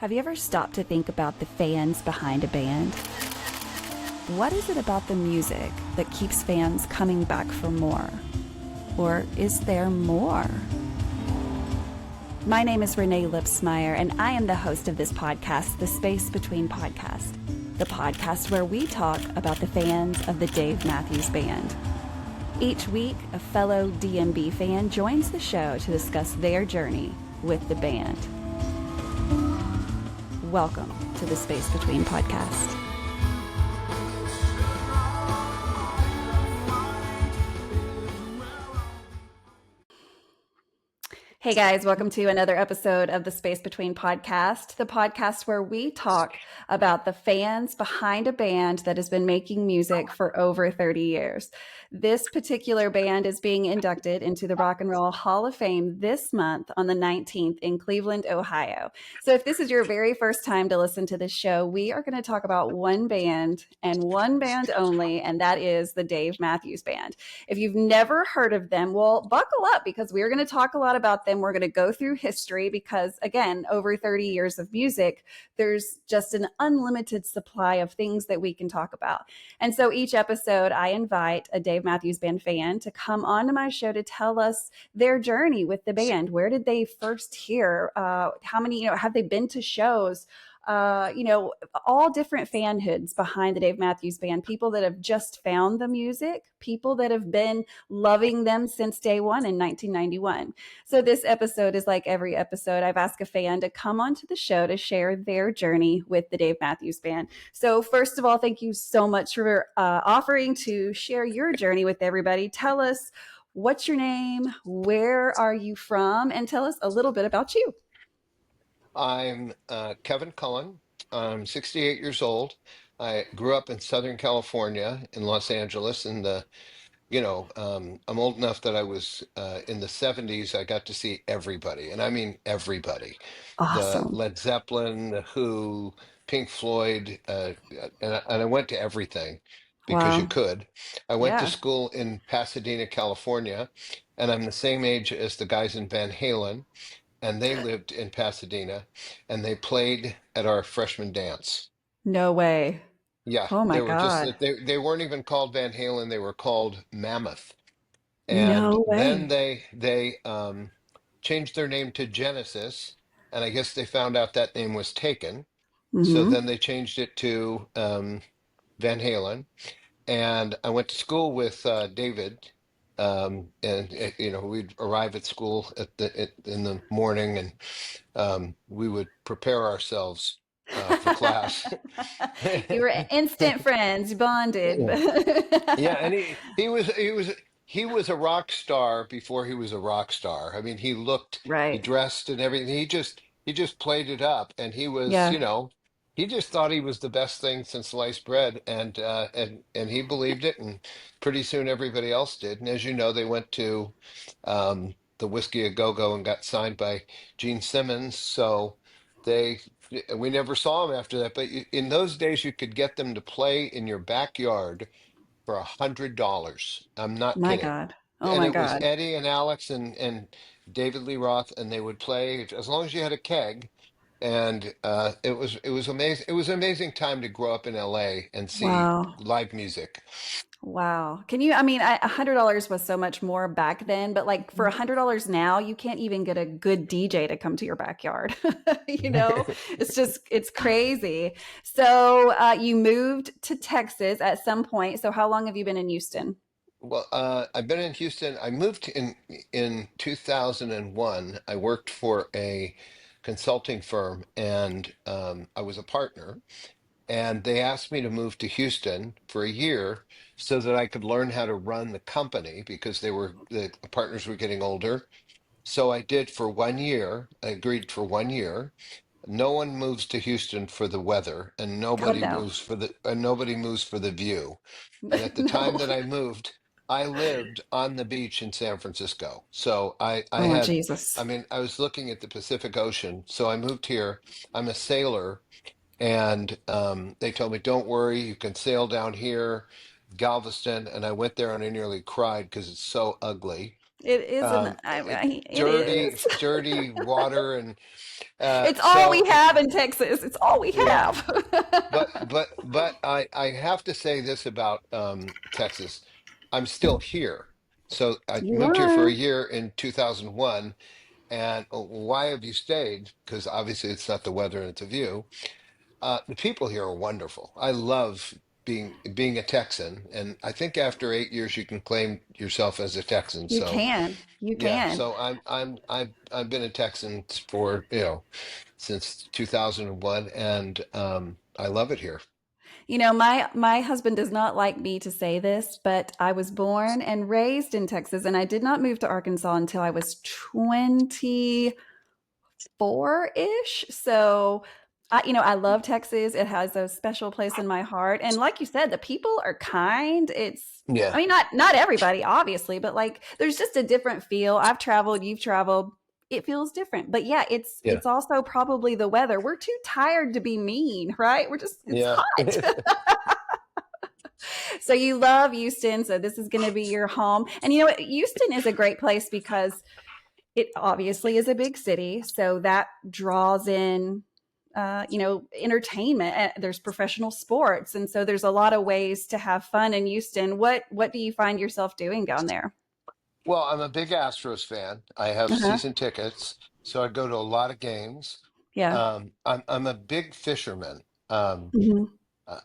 Have you ever stopped to think about the fans behind a band? What is it about the music that keeps fans coming back for more? Or is there more? My name is Renae Lipsmeyer, and I am the host of this podcast, The Space Between Podcast, the podcast where we talk about the fans of the Dave Matthews Band. Each week, a fellow DMB fan joins the show to discuss their journey with the band. Welcome to the Space Between Podcast. Hey guys, welcome to another episode of the Space Between Podcast, the podcast where we talk about the fans behind a band that has been making music for over 30 years. This particular band is being inducted into the Rock and Roll Hall of Fame this month on the 19th in Cleveland, Ohio. So if this is your very first time to listen to this show, we are going to talk about one band and one band only, and that is the Dave Matthews Band. If you've never heard of them, well, buckle up because we're going to talk a lot about them. We're going to go through history because, again, over 30 years of music, there's just an unlimited supply of things that we can talk about. And so each episode, I invite a Dave Matthews Band fan to come onto my show to tell us their journey with the band. Where did they first hear? How many, have they been to shows? All different fanhoods behind the Dave Matthews Band, people that have just found the music, people that have been loving them since day one in 1991. So this episode is like every episode. I've asked a fan to come onto the show to share their journey with the Dave Matthews Band. So first of all, thank you so much for offering to share your journey with everybody. Tell us what's your name, where are you from, and tell us a little bit about you. I'm Kevin Cullen. I'm 68 years old. I grew up in Southern California in Los Angeles. I'm old enough that I was in the 70s. I got to see everybody, and I mean everybody. The Awesome. Led Zeppelin, the Who, Pink Floyd, and I went to everything because you Wow. could. I went to Yeah. school in Pasadena, California, and I'm the same age as the guys in Van Halen, and they lived in Pasadena, and they played at our freshman dance. No way. Yeah, Oh my they were just God. they weren't even called Van Halen, they were called Mammoth. And No then way. they changed their name to Genesis, and I guess they found out that name was taken. So Hmm. then they changed it to Van Halen, and I went to school with David, we'd arrive at school in the morning, and we would prepare ourselves for class. You were instant friends, bonded. Yeah, and he was a rock star before he was a rock star. I mean, he Right. dressed and everything. He just played it up, and Yeah. he just thought he was the best thing since sliced bread, and he believed it, and pretty soon everybody else did. And as you know, they went to the Whiskey A Go Go and got signed by Gene Simmons. So they we never saw him after that. But in those days, you could get them to play in your backyard for $100. I'm not My kidding. God. Oh And my it was God. Eddie and Alex and David Lee Roth, and they would play as long as you had a keg. And it was amazing. It was an amazing time to grow up in LA and see Wow. live music. Wow. $100 was so much more back then, but like for $100 now, you can't even get a good DJ to come to your backyard. It's crazy. So you moved to Texas at some point. So how long have you been in Houston? Well, I've been in Houston. I moved in 2001. I worked for a consulting firm, and I was a partner. And they asked me to move to Houston for a year so that I could learn how to run the company because the partners were getting older. So I did for 1 year. I agreed for 1 year. No one moves to Houston for the weather, and God, no. nobody moves for the view. And at the time No. that I moved, I lived on the beach in San Francisco. So Oh, Jesus. I mean, I was looking at the Pacific Ocean. So I moved here. I'm a sailor, and they told me, "Don't worry, you can sail down here, Galveston." And I went there and I nearly cried because it's so ugly. It is an it Dirty, is. dirty water, and It's all we so. have in Texas. It's all we Yeah, have. but I have to say this about Texas. I'm still here. So I You moved here for are. a year in 2001. And why have you stayed? Because obviously it's not the weather and it's a view. The people here are wonderful. I love being a Texan, and I think after 8 years you can claim yourself as a Texan. You So can. You yeah, can. so I've been a Texan for since 2001, and I love it here. You know, my husband does not like me to say this, but I was born and raised in Texas, and I did not move to Arkansas until I was 24-ish. So, I love Texas. It has a special place in my heart. And like you said, the people are kind. I Yeah, mean, not everybody, obviously, but like there's just a different feel. I've traveled, you've traveled. It feels different. But yeah, yeah, it's also probably the weather. We're too tired to be mean, right? It's yeah. hot. So you love Houston. So this is going to be your home. And you know what? Houston is a great place because it obviously is a big city, so that draws in entertainment. There's professional sports, and so there's a lot of ways to have fun in Houston. What do you find yourself doing down there? Well, I'm a big Astros fan. I have Uh-huh. season tickets, so I go to a lot of games. Yeah. I'm a big fisherman. Um, Hmm.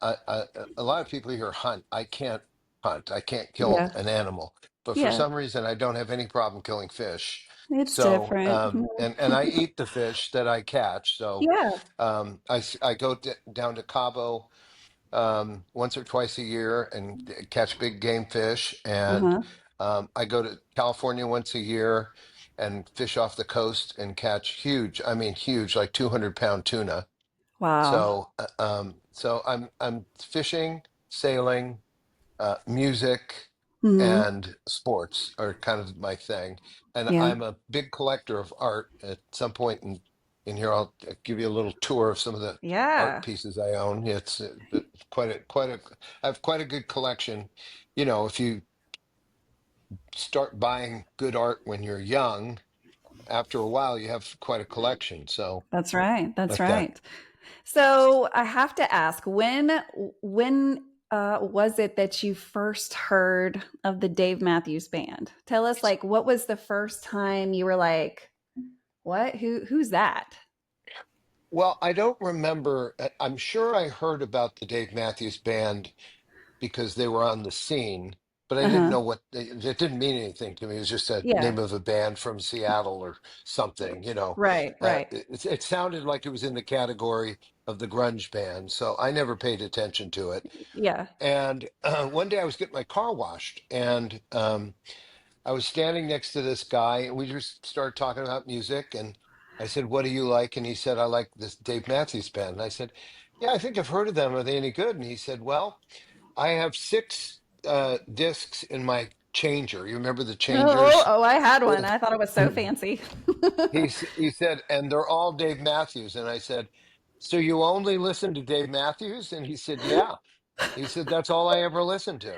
a lot of people here hunt. I can't hunt. I can't kill Yeah. an animal, but for Yeah. some reason, I don't have any problem killing fish. It's So, different. and I eat the fish that I catch. So, Yeah. I go down to Cabo once or twice a year and catch big game fish. And Uh-huh. I go to California once a year and fish off the coast and catch huge, I mean, huge, like 200-pound tuna. Wow. So I'm fishing, sailing, music, Hmm. and sports are kind of my thing. And Yeah. I'm a big collector of art. At some point in here, I'll give you a little tour of some of the art Yeah. pieces I own. It's quite a. I have quite a good collection. If you start buying good art when you're young, after a while, you have quite a collection. So That's right. That's like that. right. So I have to ask, when was it that you first heard of the Dave Matthews Band? Tell us, like, what was the first time you were like, "What? Who's that?" Well, I don't remember. I'm sure I heard about the Dave Matthews Band because they were on the scene, but I Uh didn't huh. know it didn't mean anything to me. It was just a Yeah. name of a band from Seattle or something. Right. Right. It sounded like it was in the category of the grunge band, so I never paid attention to it. Yeah. And one day I was getting my car washed, and I was standing next to this guy, and we just started talking about music. And I said, "What do you like?" And he said, "I like this Dave Matthews Band." And I said, "Yeah, I think I've heard of them. Are they any good?" And he said, "Well, I have six discs in my changer. You remember the Oh, changers?" oh, I had one. I thought it was so fancy. He said, "And they're all Dave Matthews." And I said, "So you only listen to Dave Matthews?" And he said, "Yeah." He said, "That's all I ever listened to."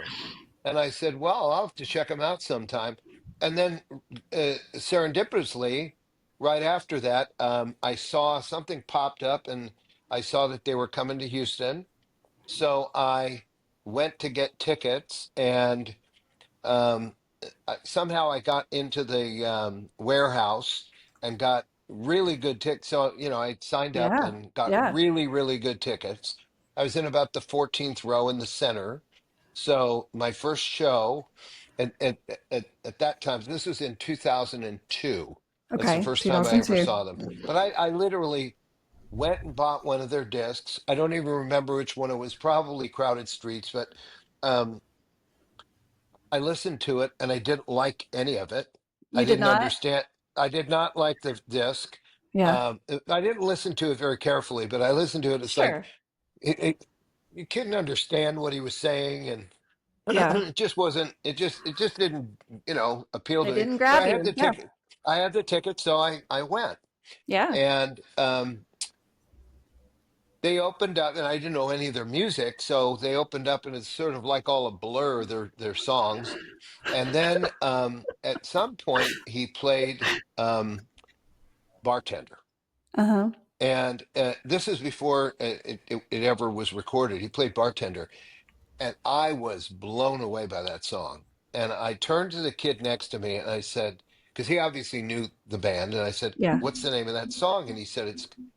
And I said, "Well, I'll have to check them out sometime." And then serendipitously, right after that, I saw something popped up, and I saw that they were coming to Houston. So I went to get tickets, and um, somehow I got into the warehouse and got really good tickets. So, I signed up Yeah. and got Yeah. really, really good tickets. I was in about the 14th row in the center. So my first show at that time, this was in 2002. That's the Okay. first time I ever 2002. saw them. But I literally went and bought one of their discs. I don't even remember which one it was, probably Crowded Streets, but um, I listened to it and I didn't like any of it. I You did didn't not? understand. I did not like the disc. Yeah. I didn't listen to it very carefully, but I listened to it. It's like Sure. you couldn't understand what he was saying, and Yeah. it just wasn't. It just didn't, appeal It to me. didn't But grab I had you. the Yeah. ticket. I had the ticket, so I went, Yeah. and they opened up, and I didn't know any of their music, so they opened up, and it's sort of like all a blur, their songs. And then at some point, he played Bartender. Uh-huh. And this is before it ever was recorded. He played Bartender, and I was blown away by that song. And I turned to the kid next to me and I said, because he obviously knew the band, and I said, Yeah. "What's the name of that song?" And he said,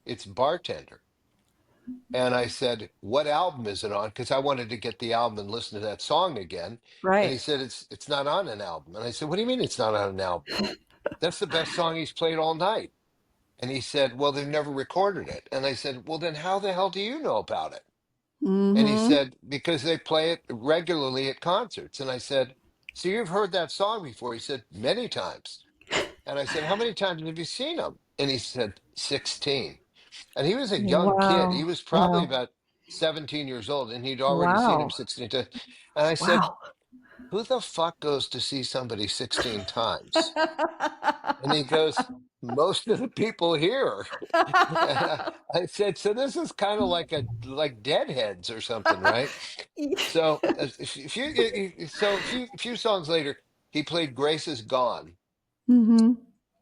"It's Bartender." And I said, "What album is it on?" Because I wanted to get the album and listen to that song again. And he Right. said, "It's not on an album." And I said, "What do you mean it's not on an album? That's the best song he's played all night." And he said, "Well, they've never recorded it." And I said, "Well, then how the hell do you know about it?" And he Mm-hmm. said, "Because they play it regularly at concerts." And I said, "So you've heard that song before?" He said, "Many times." And I said, "How many times have you seen him?" And he said, 16. And he was a young kid. He Wow. was probably Wow. about 17 years old, and he'd already seen him Wow. 16 times. And I said, Wow. "Who the fuck goes to see somebody 16 times?" And he goes, "Most of the people here." And I said, "So this is kind of like Deadheads or something, right?" So a few songs later, he played "Grace Is Gone," Mm-hmm.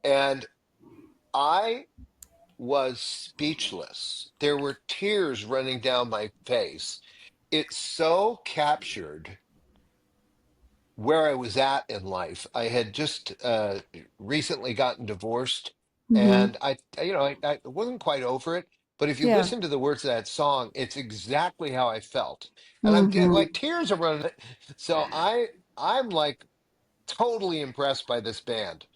and I was speechless. There were tears running down my face. It so captured where I was at in life. I had just recently gotten divorced, Mm-hmm. and I wasn't quite over it. But if you Yeah. listen to the words of that song, it's exactly how I felt, and Mm-hmm. like tears are running. So I'm like totally impressed by this band.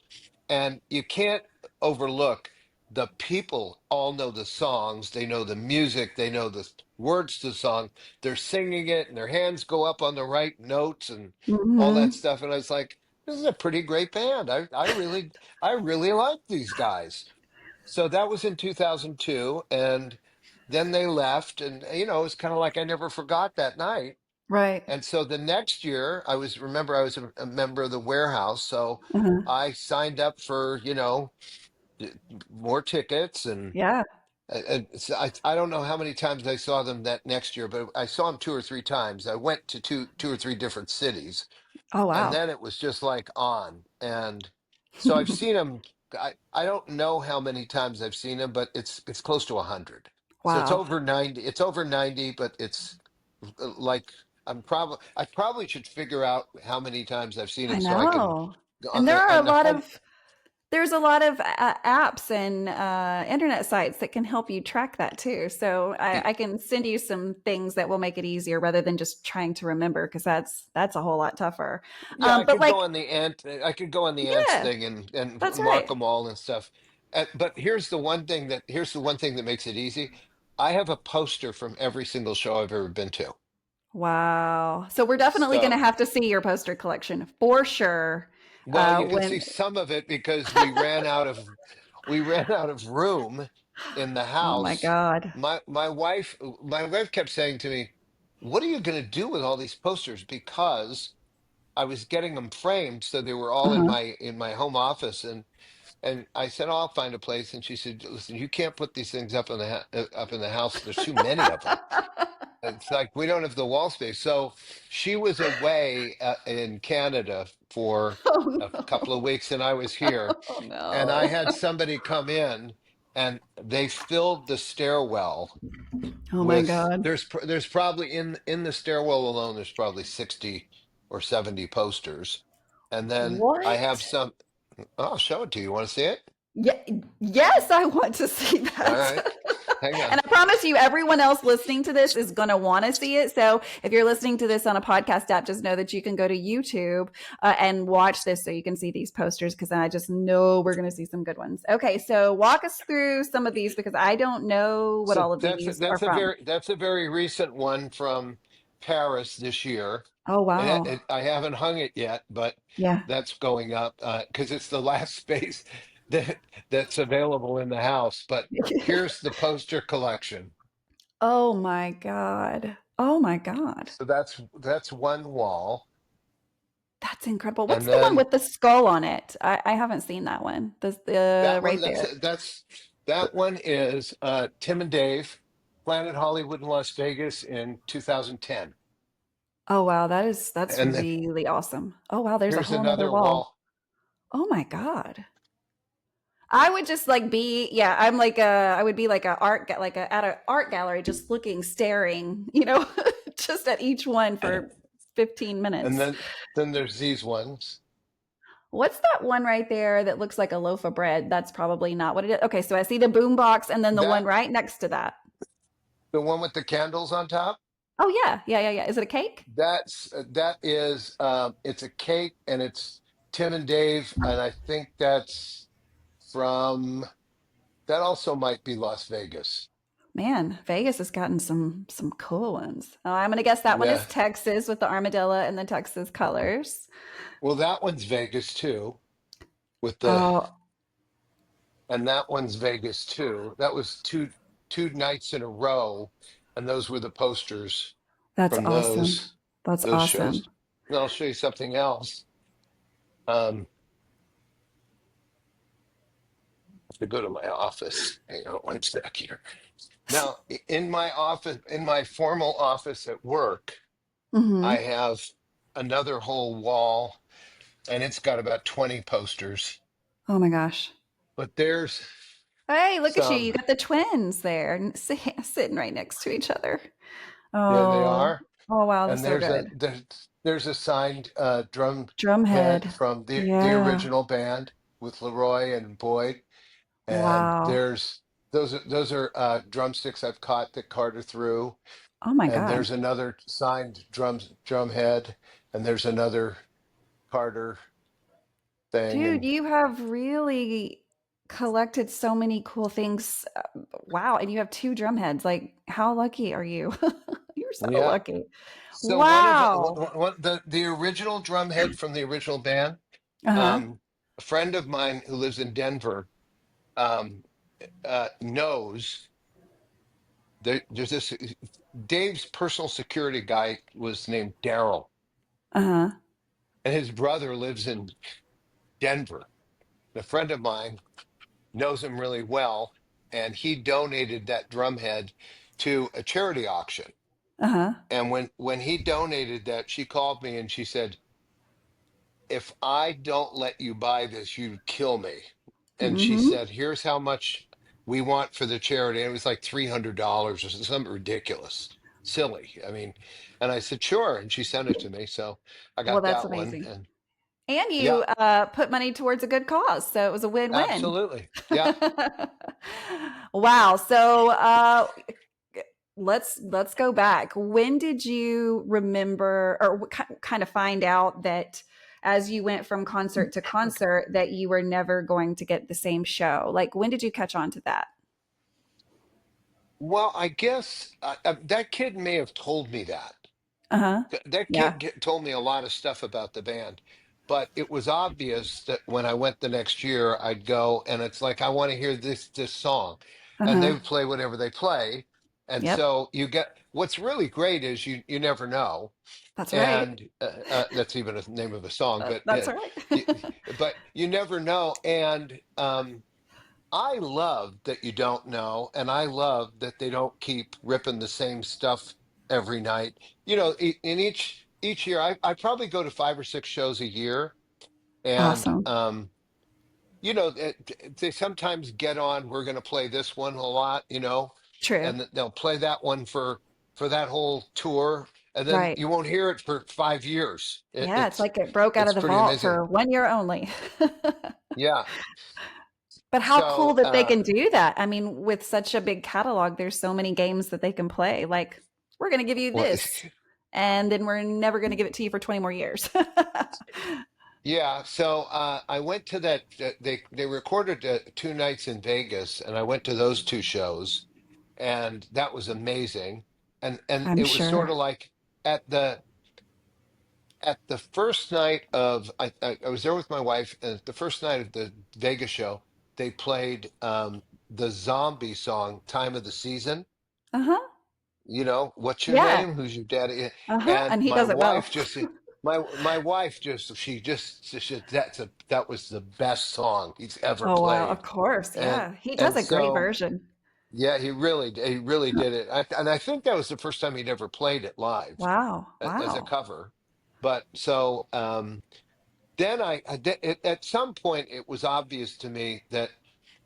And you can't overlook the people all know the songs, they know the music, they know the words to the song. They're singing it and their hands go up on the right notes and all that Mm-hmm. stuff. And I was like, this is a pretty great band. I really like these guys. So that was in 2002. And then they left. And, it's kind of like I never forgot that night. Right. And so the next year, remember, I was a member of the warehouse. So Uh-huh. I signed up for, d- more tickets. Yeah. And so I don't know how many times I saw them that next year, but I saw them two or three times. I went to two or three different cities, Oh, and wow. then it was just like on. And so I've seen them. I don't know how many times I've seen them, but it's close to 100. So it's Wow. over 90. It's over 90, but it's like I probably should figure out how many times I've seen I him so I can know. on And there the are a on the lot home. of there's a lot of apps and internet sites that can help you track that too. So I can send you some things that will make it easier rather than just trying to remember because that's a whole lot tougher. Yeah, I But could go like, on the ant. I could go on the ants yeah, thing and that's mark right. them all and stuff. But here's the one thing that makes it easy. I have a poster from every single show I've ever been to. Wow. So we're definitely going to So, have to see your poster collection for sure. well, you can see When some of it because we ran out of room in the oh my house. God. My wife kept saying to me, "What are you going to do with all these posters?" Because I was getting them framed, so they were all in Uh-huh. my home office, and I said, "Oh, I'll find a place." And she said, "Listen, you can't put these things up in the house. There's too many of them. It's like we don't have the wall space." So she was away in Canada for Oh a couple of no. weeks, and I was here, Oh and I no. had somebody come in, and they filled the stairwell Oh my with God. there's probably in the stairwell alone there's probably 60 or 70 posters, and then I have What? some. Oh, I'll show it to you. You want to see it? Yeah, yes, I want to see All that. right, hang on. And I promise you, everyone else listening to this is going to want to see it. So if you're listening to this on a podcast app, just know that you can go to YouTube and watch this so you can see these posters because I just know we're going to see some good ones. Okay, so walk us through some of these because I don't know what So all of these are from. that's a very recent one from Paris this year, Oh, and wow. I haven't hung it yet, but Yeah. that's going up because it's the last space that that's available in the house. But here's the poster collection. Oh, my God. Oh, my God. So that's one wall, That's incredible. What's and the one then with the skull on it? I haven't seen that one. The that one right there. that one is Tim and Dave Planet Hollywood in Las Vegas in 2010. Oh wow, that's And then really awesome. Oh wow, there's a here's whole nother another wall. wall. Oh my God. I would just like be, yeah, I'm like I would be like like a at an art gallery, just looking, staring, just at each one for 15 And minutes. then there's these ones. What's that one right there that looks like a loaf of bread? That's probably not what it is. Okay, so I see the boom box and then the one That right next to that. the one with the candles on top. Oh yeah, yeah, yeah, yeah. Is it a cake? That is it's a cake and it's Tim and Dave, and I think that's from that also might be Las Vegas. Man, Vegas has gotten some cool ones. Oh, I'm gonna guess that one is Yeah. Texas with the armadillo and the Texas colors. Well, that one's Vegas too, with the Oh, and that one's Vegas too. That was two nights in a row, and those were the posters that's from awesome. That's those shows. awesome. And I'll show you something else. Um, I have to go to my office. Hang on one sec here. Now, in my office, in my formal office at work, I Hmm. have another whole wall, and it's got about 20 posters. Oh my gosh. But there's Hey, look at you. some, You got the twins there sitting right next to each other. there they Oh, are. oh wow, they're And so good. there's a signed drum head Drumhead. from the Yeah. original band with Leroy and Boyd. And Wow. those are drumsticks I've caught that Carter threw. Oh my And God. there's another signed drum head, and there's another Carter thing. Dude, And you have really collected so many cool things. Wow. And you have two drum heads. Like, how lucky are you? You're so yeah. lucky. So Wow. the original drum head from the original band, Uh-huh. um, a friend of mine who lives in Denver, um, knows there's this Dave's personal security guy was named Daryl, Uh-huh. and his brother lives in Denver. A friend of mine knows him really well, and he donated that drum head to a charity auction. Uh-huh. And when he donated that, she called me and she said, "If I don't let you buy this, you'd kill me." And she Mm-hmm. said, "Here's how much we want for the charity." And it was like $300 or something ridiculous, silly. I mean, and I said, "Sure." And she sent it to me, so I Well, got that's that one. amazing. And And yeah, you put money towards a good cause, so it was a win-win. absolutely, yeah. Wow. So let's go back. When did you remember or kind of find out that as you went from concert to concert that you were never going to get the same show? Like when did you catch on to that? Well, I guess that kid may have told me that. Uh-huh. That Yeah. kid told me a lot of stuff about the band, but it was obvious that when I went the next year, I'd go and it's like I want to hear this song, and they Uh-huh. would play whatever they play, and Yep. so you get what's really great is you never know, That's right. and that's even a name of a song, That's right. you, but you never know, and I love that you don't know, and I love that they don't keep ripping the same stuff every night. In each year, I probably go to 5 or 6 shows a year, and Awesome. they sometimes get on. We're going to play this one a lot, True. and they'll play that one for that whole tour, and then Right. you won't hear it for 5 years. Yeah, it's like it broke out It's of the pretty vault amazing. for 1 year only. Yeah. But how cool So. that they can do that. I mean, with such a big catalog, there's so many games that they can play. Like, we're going to give you Well, this, and then we're never going to give it to you for 20 more years. yeah, so I went to that. They recorded 2 nights in Vegas, and I went to those 2 shows, and that was amazing. And I'm it was sort sure. of like at the first night of I was there with my wife, and the first night of the Vegas show, they played the zombie song "Time of the Season." Uh huh. What's your Yeah. name? Who's your daddy? Uh huh. And And he my does it well. wife just my wife just she said that was the best song he's ever Oh, wow. Of played. course. And Yeah. He does and a great so version. Yeah, he really did it. And I think that was the first time he'd ever played it live Wow. as a Wow. cover. But so then at some point it was obvious to me that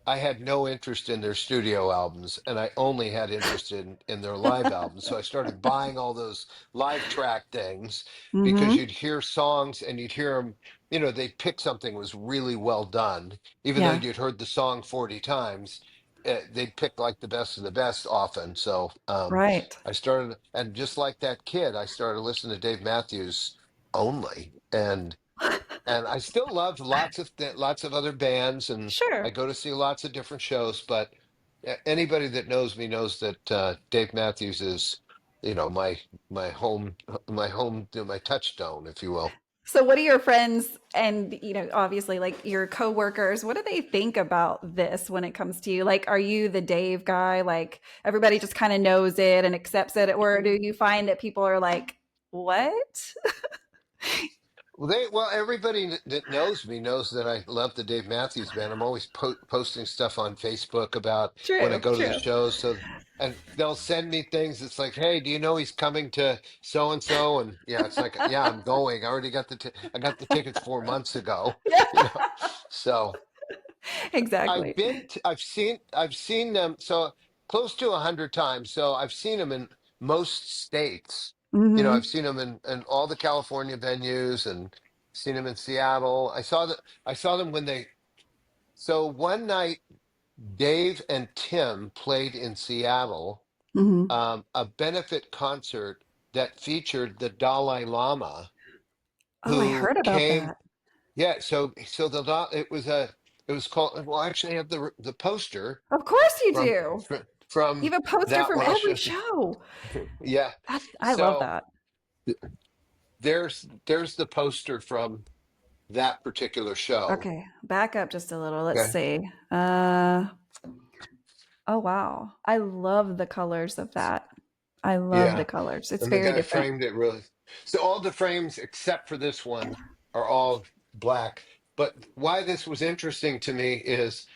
I had no interest in their studio albums and I only had interest in their live albums. So I started buying all those live track things because Mm-hmm. you'd hear songs and you'd hear them, they'd pick something that was really well done. Even though Yeah. you'd heard the song 40 times, they'd pick like the best of the best often. So Right. I started, and just like that kid, I started listening to Dave Matthews only. And I still love lots of other bands, and I Sure. go to see lots of different shows. But anybody that knows me knows that Dave Matthews is, my my home my touchstone, if you will. So what do your friends and obviously like your coworkers, what do they think about this when it comes to you? Like are you the Dave guy? Like everybody just kind of knows it and accepts it, or do you find that people are like, "What?" Well, everybody that knows me knows that I love the Dave Matthews Band. I'm always posting stuff on Facebook about when I True, go to the true. shows. And they'll send me things. It's like, hey, do you know he's coming to so and so? And yeah, it's like, yeah, I'm going. I already got I got the tickets 4 months ago. Yeah, You know, so exactly. I've seen them so close to 100 times. So I've seen them in most states. I've Mhm. seen them in all the California venues and seen them in Seattle. I saw them when they so one night Dave and Tim played in Seattle, Mhm. a benefit concert that featured the Dalai Lama, Oh, I who heard about came. that. Yeah, so it was called. Well, actually, I have the poster Of course you from do. You from have a poster that from one. I'll every show you. show. Yeah. I love So that. there's the poster from that particular show. Okay, back up just a little. Let's Okay. see. Uh oh wow. I love the colors of that. I love the Yeah. colors. It's And the very guy different. framed it really. So all the frames except for this one are all black. But why this was interesting to me is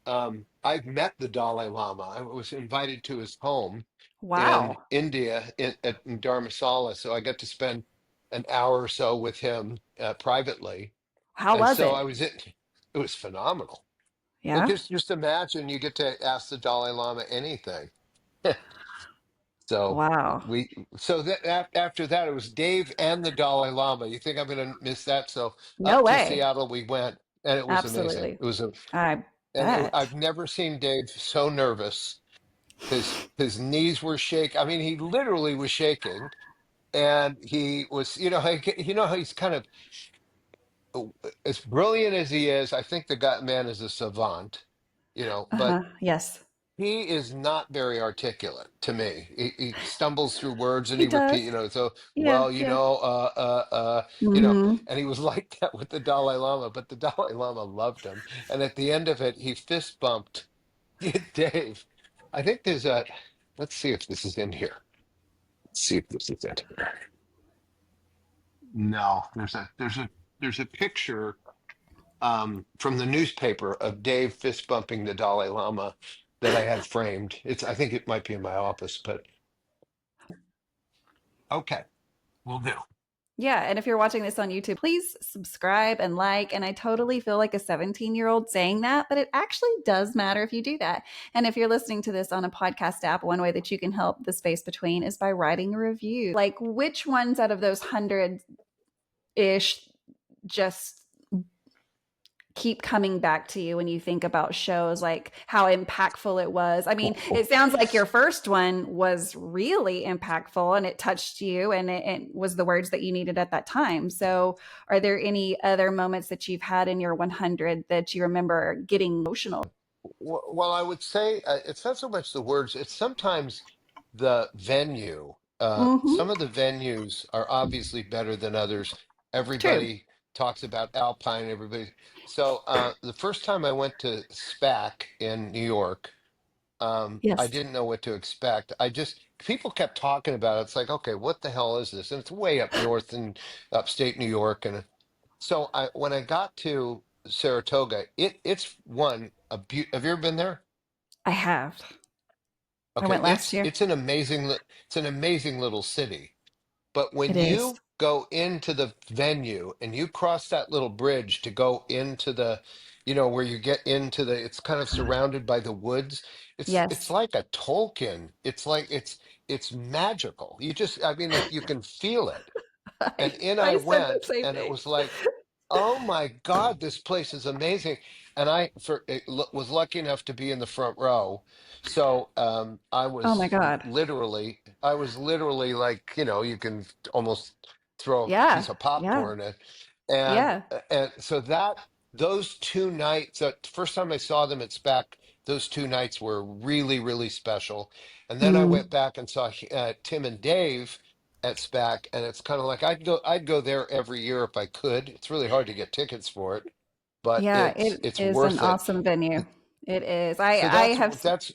I've met the Dalai Lama. I was invited to his home in Wow. India in Dharamsala, so I got to spend an hour or so with him privately. How And was so it? I was it. It was phenomenal. Well, Yeah? just imagine you get to ask the Dalai Lama anything. So Wow. we so that after that it was Dave and the Dalai Lama. You think I'm going to miss that? So No up to way. Seattle we went, and it was amazing. Absolutely. It was a I bet. I've never seen Dave so nervous. His knees were shaking. I mean, he literally was shaking, and he was, how he's kind of as brilliant as he is. I think the guy man is a savant, but Uh-huh. Yes. he is not very articulate to me. He stumbles through words and He he does. repeat, so Yeah, well, yeah. Mhm. and he was like that with the Dalai Lama, but the Dalai Lama loved him. And at the end of it, he fist bumped Dave. I think let's see if this is in here. Let's see if this is in here. No, there's a picture from the newspaper of Dave fist bumping the Dalai Lama that I had framed. I think it might be in my office, but okay, we'll do. Yeah, and if you're watching this on YouTube, please subscribe and like. And I totally feel like a 17-year-old saying that, but it actually does matter if you do that. And if you're listening to this on a podcast app, one way that you can help the space between is by writing a review. Like which ones out of those 100-ish just keep coming back to you when you think about shows, like how impactful it was? I mean, it sounds like your first one was really impactful and it touched you, and it was the words that you needed at that time. So are there any other moments that you've had in your 100 that you remember getting emotional? Well, I would say it's not so much the words, it's sometimes the venue. Some Mm-hmm. of the venues are obviously better than others. True. Everybody talks about Alpine, everybody. So the first time I went to SPAC in New York, I Yes. didn't know what to expect. People kept talking about it. It's like, okay, what the hell is this? And it's way up north in upstate New York. And so when I got to Saratoga, it's one, have you ever been there? I have. I Okay, went last year. it's an amazing little city. But when It is. you go into the venue and you cross that little bridge to go into the, where you get into the, it's kind of surrounded by the woods. It's Yes. like a Tolkien. It's magical. I mean, you can feel it. And in I I said the went, same and it thing. was like, oh my God, this place is amazing. And was lucky enough to be in the front row. So Oh my God. I was literally like, you can almost throw a Yeah. piece of Yeah. popcorn at. And Yeah. so those 2 nights, the first time I saw them at SPAC, those 2 nights were really, really special. And then I Mm, went back and saw Tim and Dave at SPAC, and it's kind of like I'd go there every year if I could. It's really hard to get tickets for it, but yeah, it it's is an worth it. awesome venue. It is. So I have that's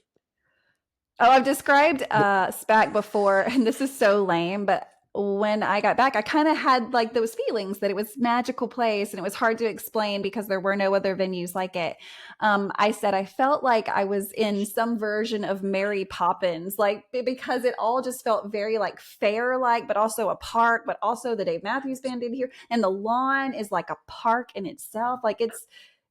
Oh, I've described SPAC before, and this is so lame, but when I got back, I kind of had like those feelings that it was magical place and it was hard to explain because there were no other venues like it. I said I felt like I was in some version of Mary Poppins, like because it all just felt very like fair like, but also a park, but also the Dave Matthews Band in here, and the lawn is like a park in itself. Like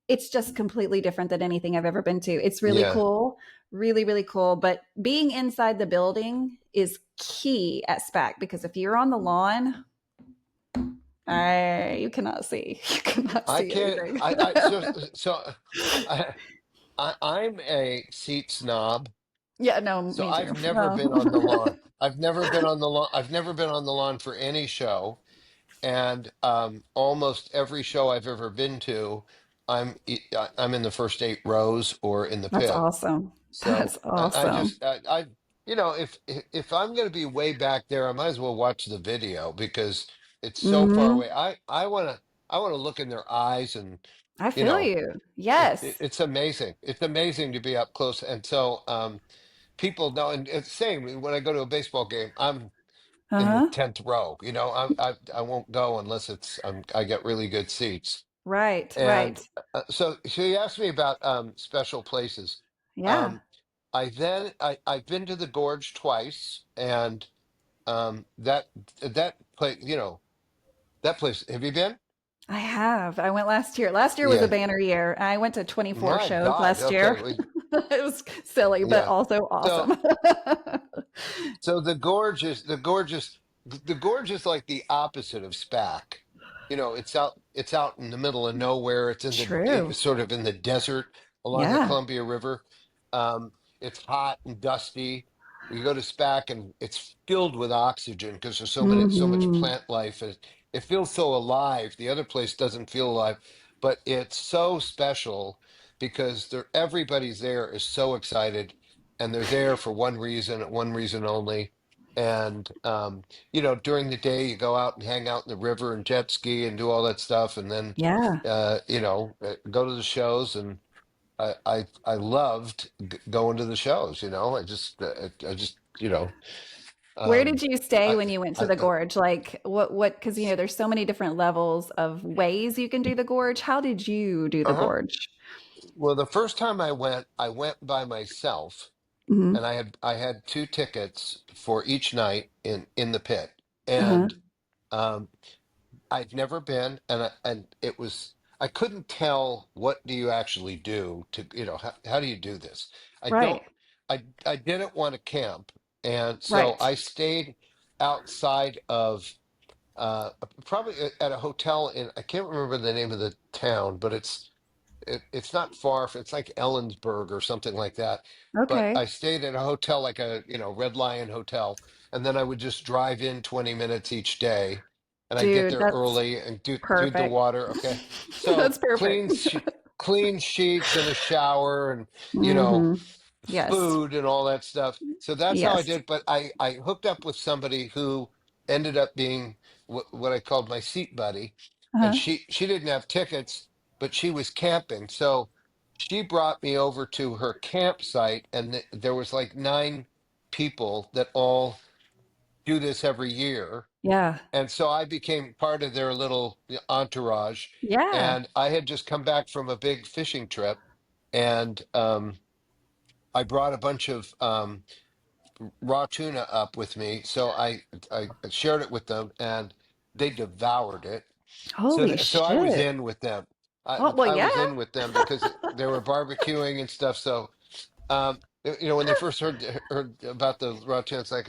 it's just completely different than anything I've ever been to. It's really yeah. cool, really, really cool. But being inside the building is key at SPAC because if you're on the lawn, you cannot see. You cannot I see can't. anything. So I, I'm a seat snob, Yeah, no, so me too. I've never No. been on the lawn. I've never been on the lawn. I've never been on the lawn for any show. And almost every show I've ever been to, I'm in the first 8 rows or in the That's pit. awesome. So That's awesome. if I'm going to be way back there, I might as well watch the video because it's so far Hmm. away. I want to look in their eyes, and I you feel know, you. Yes. it's amazing. It's amazing to be up close. And so people know, and it's the same when I go to a baseball game. I'm Uh in the huh. 10th row. I won't go unless I get really good seats. Right. And Right. so you asked me about special places. Yeah. Um, I've been to the Gorge twice, and that place, that place. Have you been? I have. I went last year. Last year was a Yeah. banner year. I went to 24 My shows God. last Okay. year. It was silly, but Yeah. also So awesome. So the gorge is like the opposite of SPAC. It's out in the middle of nowhere. True. It's sort of in the desert along the Yeah. Columbia River. It's hot and dusty. You go to SPAC and it's filled with oxygen because there's so much Hmm. plant life. It feels so alive. The other place doesn't feel alive, but it's so special because everybody's there is so excited, and they're there for one reason only. And during the day you go out and hang out in the river and jet ski and do all that stuff, and then Yeah. go to the shows. And I loved going to the shows. I just Where did um, you stay I, when you went to I, the gorge? Like because there's so many different levels of ways you can do the gorge. How did you do the uh-huh. gorge? Well, the first time I went by myself, Hmm. and I had 2 tickets for each night in the pit. Uh-huh. And um, I'd never been, and it was I couldn't tell what do you actually do to how do you do this? I don't Right. I didn't want to camp, and so Right. I stayed outside of probably at a hotel in I can't remember the name of the town, but it's not far. It's like Ellensburg or something like that. But Okay. I stayed at a hotel like a Red Lion Hotel, and then I would just drive in 20 minutes each day, and I'd get Dude, there that's early and do the perfect. water. Okay, so That's perfect. clean sheets and a shower, and you know Hmm. Yes. food and all that stuff. So that's how I Yes. did. But I hooked up with somebody who ended up being what I called my seat buddy, and Uh-huh. she didn't have tickets, but she was camping. So she brought me over to her campsite, and there was like 9 people that all do this every year. Yeah. And so I became part of their little entourage. Yeah. And I had just come back from a big fishing trip, and I brought a bunch of raw tuna up with me, so I shared it with them, and they devoured it. Holy So I was shit. in with them. Oh, well, I yeah. was in with them because they were barbecuing and stuff. So when they first heard about the raw tuna, it's like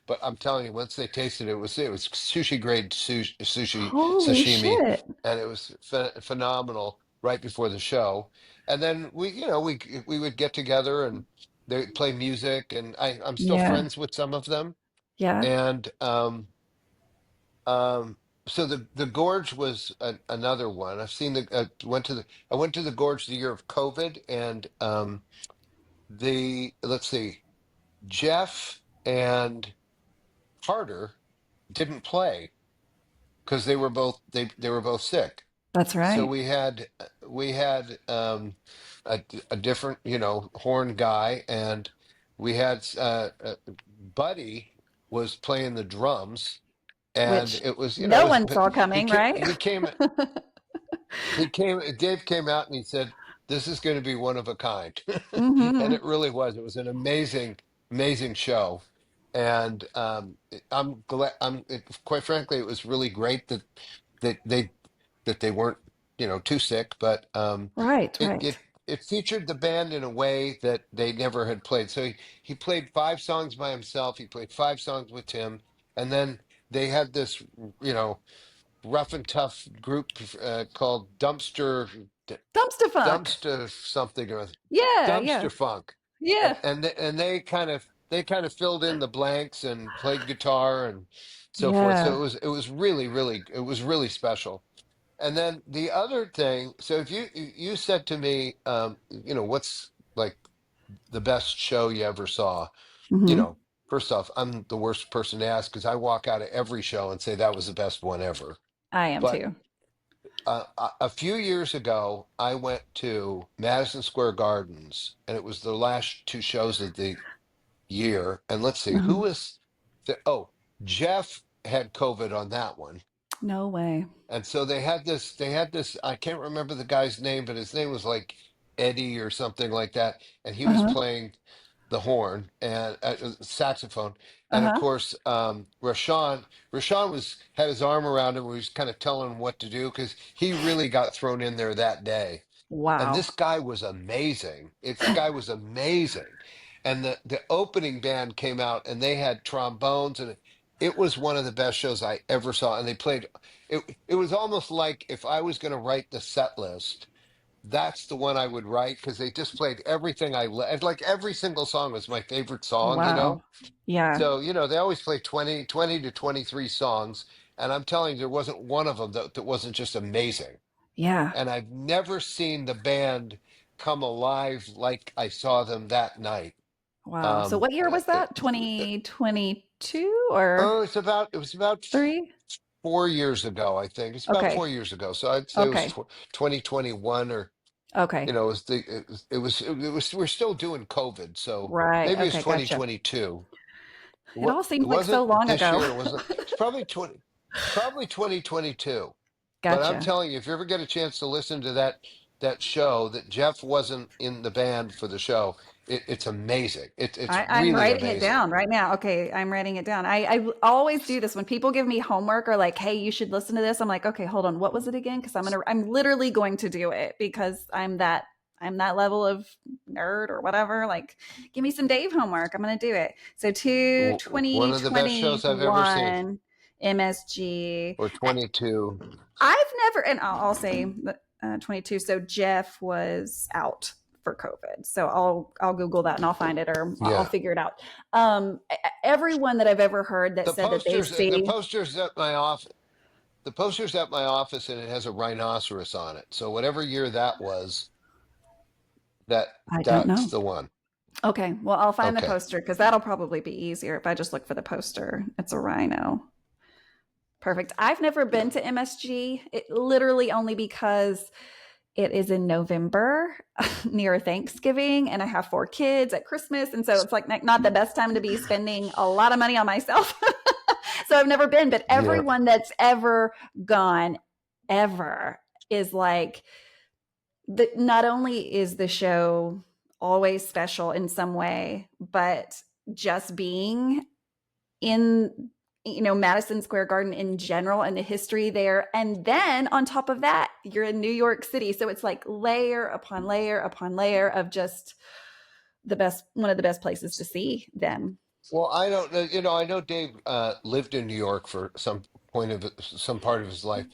but I'm telling you, once they tasted it, it was sushi grade sushi Holy sashimi, shit. and it was phenomenal right before the show. And then we would get together and they play music, and I'm still Yeah. friends with some of them. Yeah. And um, so the gorge was another one. I've seen the I went to the gorge the year of COVID, and the let's see, Jeff and Carter didn't play because they were both sick. That's So right. we had a different horn guy, and we had Buddy was playing the drums, and Which it was no one but saw coming, right? Dave came out and he said, "This is going to be one of a kind." And Hmm. it really was. It was an amazing show. And I'm glad quite frankly, it was really great that they that they weren't, too sick, but Right, it right. it it featured the band in a way that they never had played. So he played five songs by himself, he played five songs with Tim, and then they had this, you know, rough and tough group called Dumpster funk. Dumpster something or other, Yeah, yeah, Dumpster Funk, yeah, and they kind of filled in the blanks and played guitar and so forth. So yeah. it was really it was really special. And then the other thing, so if you said to me, what's like the best show you ever saw, you Hmm. know, first off, I'm the worst person to ask because I walk out of every show and say that was the best one ever. I am But too. a few years ago, I went to Madison Square Gardens, and it was the last two shows of the year. And let's see, who Mhm. was oh, Jeff had COVID on that one. No way. And so they had this, I can't remember the guy's name, but his name was like Eddie or something like that. And he was Uh-huh. playing the horn and saxophone. And of Uh-huh. course, Rashawn had his arm around him. He was kind of telling him what to do because he really got thrown in there that day. And Wow. this guy was amazing. This guy was amazing. And the opening band came out and they had trombones, and it was one of the best shows I ever saw. And they played it was almost like if I was going to write the set list, that's the one I would write because they just played everything like every single song was my favorite song, you Wow. know? Yeah. So, they always play 20 to 23 songs, and I'm telling you there wasn't one of them that wasn't just amazing. Yeah. And I've never seen the band come alive like I saw them that night. Wow. So Um, what year uh, was that? 2022 or it was about 3? 4 years ago, I think. It's about Okay. 4 years ago. So I'd say it was Okay. 2021, or Okay. we're still doing COVID, so Right. maybe it's Okay, gotcha. 2022. It all It seems like so wasn't long this ago. year. It wasn't. It's probably 2022. But I'm Gotcha. telling you, if you ever get a chance to listen to that show, that Jeff wasn't in the band for the show, it's amazing. It's I'm really writing it amazing. down right now. Okay, I'm writing it down. I always do this when people give me homework or like, hey, you should listen to this. I'm like, okay, hold on, what was it again? Because I'm literally going to do it because I'm that level of nerd or whatever. Like, give me some Dave homework. I'm gonna do it. So two One twenty of the best twenty shows I've ever seen, one MSG. or 22. I've never, and I'll say 22. So Jeff was out for COVID. So I'll Google that and I'll find it or I'll Yeah. figure it out. Everyone that I've ever heard that said that they The see, posters at my office. The poster's at my office, and it has a rhinoceros on it. So whatever year that was, that I don't that's know. the one. Okay, well I'll find the Okay. poster because that'll probably be easier if I just look for the poster. It's a rhino. Perfect. I've never been to MSG. It literally only because it is in November near Thanksgiving, and I have 4 kids at Christmas. And so it's like not the best time to be spending a lot of money on myself. So I've never been, but Yeah. everyone that's ever gone, ever, is like, not only is the show always special in some way, but just being in Madison Square Garden in general and the history there. And then on top of that, you're in New York City. So it's like layer upon layer upon layer of just one of the best places to see them. Well, I don't know. I know Dave lived in New York for some part of his life,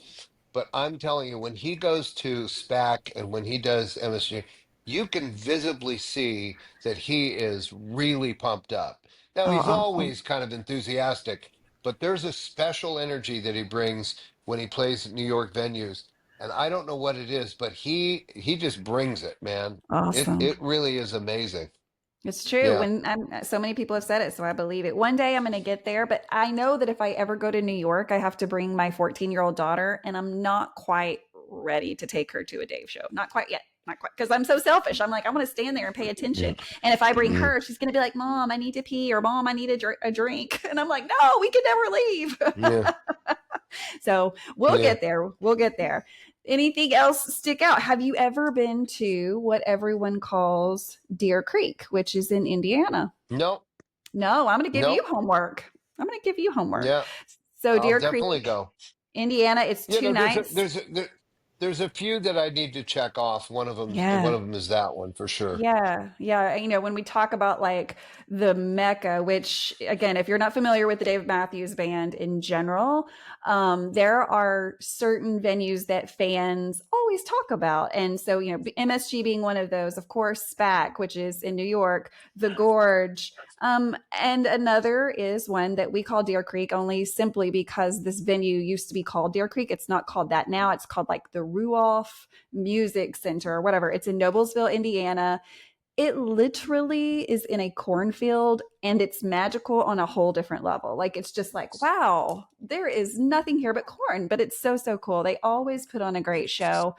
but I'm telling you, when he goes to SPAC and when he does MSG, you can visibly see that he is really pumped up. Now, Oh, he's awesome. always kind of enthusiastic, but there's a special energy that he brings when he plays at New York venues, and I don't know what it is, but he just brings it, man. It Awesome. really is amazing. It's true. Yeah. When so many people have said it, so I believe it. One day I'm going to get there, but I know that if I ever go to New York, I have to bring my 14-year-old daughter, and I'm not quite ready to take her to a Dave show. Not quite yet. Not quite, because I'm so selfish. I'm like, I want to stand there and pay Yeah. attention. And if I bring Mm. her, she's going to be like, "Mom, I need to pee," or "Mom, I need a drink." And I'm like, "No, we can never leave." Yeah. So we'll Yeah. get there. We'll get there. Anything else stick out? Have you ever been to what everyone calls Deer Creek, which is in Indiana? Nope. No, I'm going to give you Nope. homework. I'm going to give you homework. Yeah. So I'll Deer definitely Creek, go. Indiana, it's You two know, nights. there's a few that I need to check off. One Yeah. of them is that one for sure. Yeah, yeah. When we talk about like the Mecca, which again, if you're not familiar with the Dave Matthews Band in general, there are certain venues that fans always talk about. And so, MSG being one of those, of course, SPAC, which is in New York, the Gorge. And another is one that we call Deer Creek only simply because this venue used to be called Deer Creek. It's not called that now. It's called like the Ruoff Music Center or whatever. It's in Noblesville, Indiana. It literally is in a cornfield and it's magical on a whole different level. Like it's just like, wow, there is nothing here but corn, but it's so, so cool. They always put on a great show.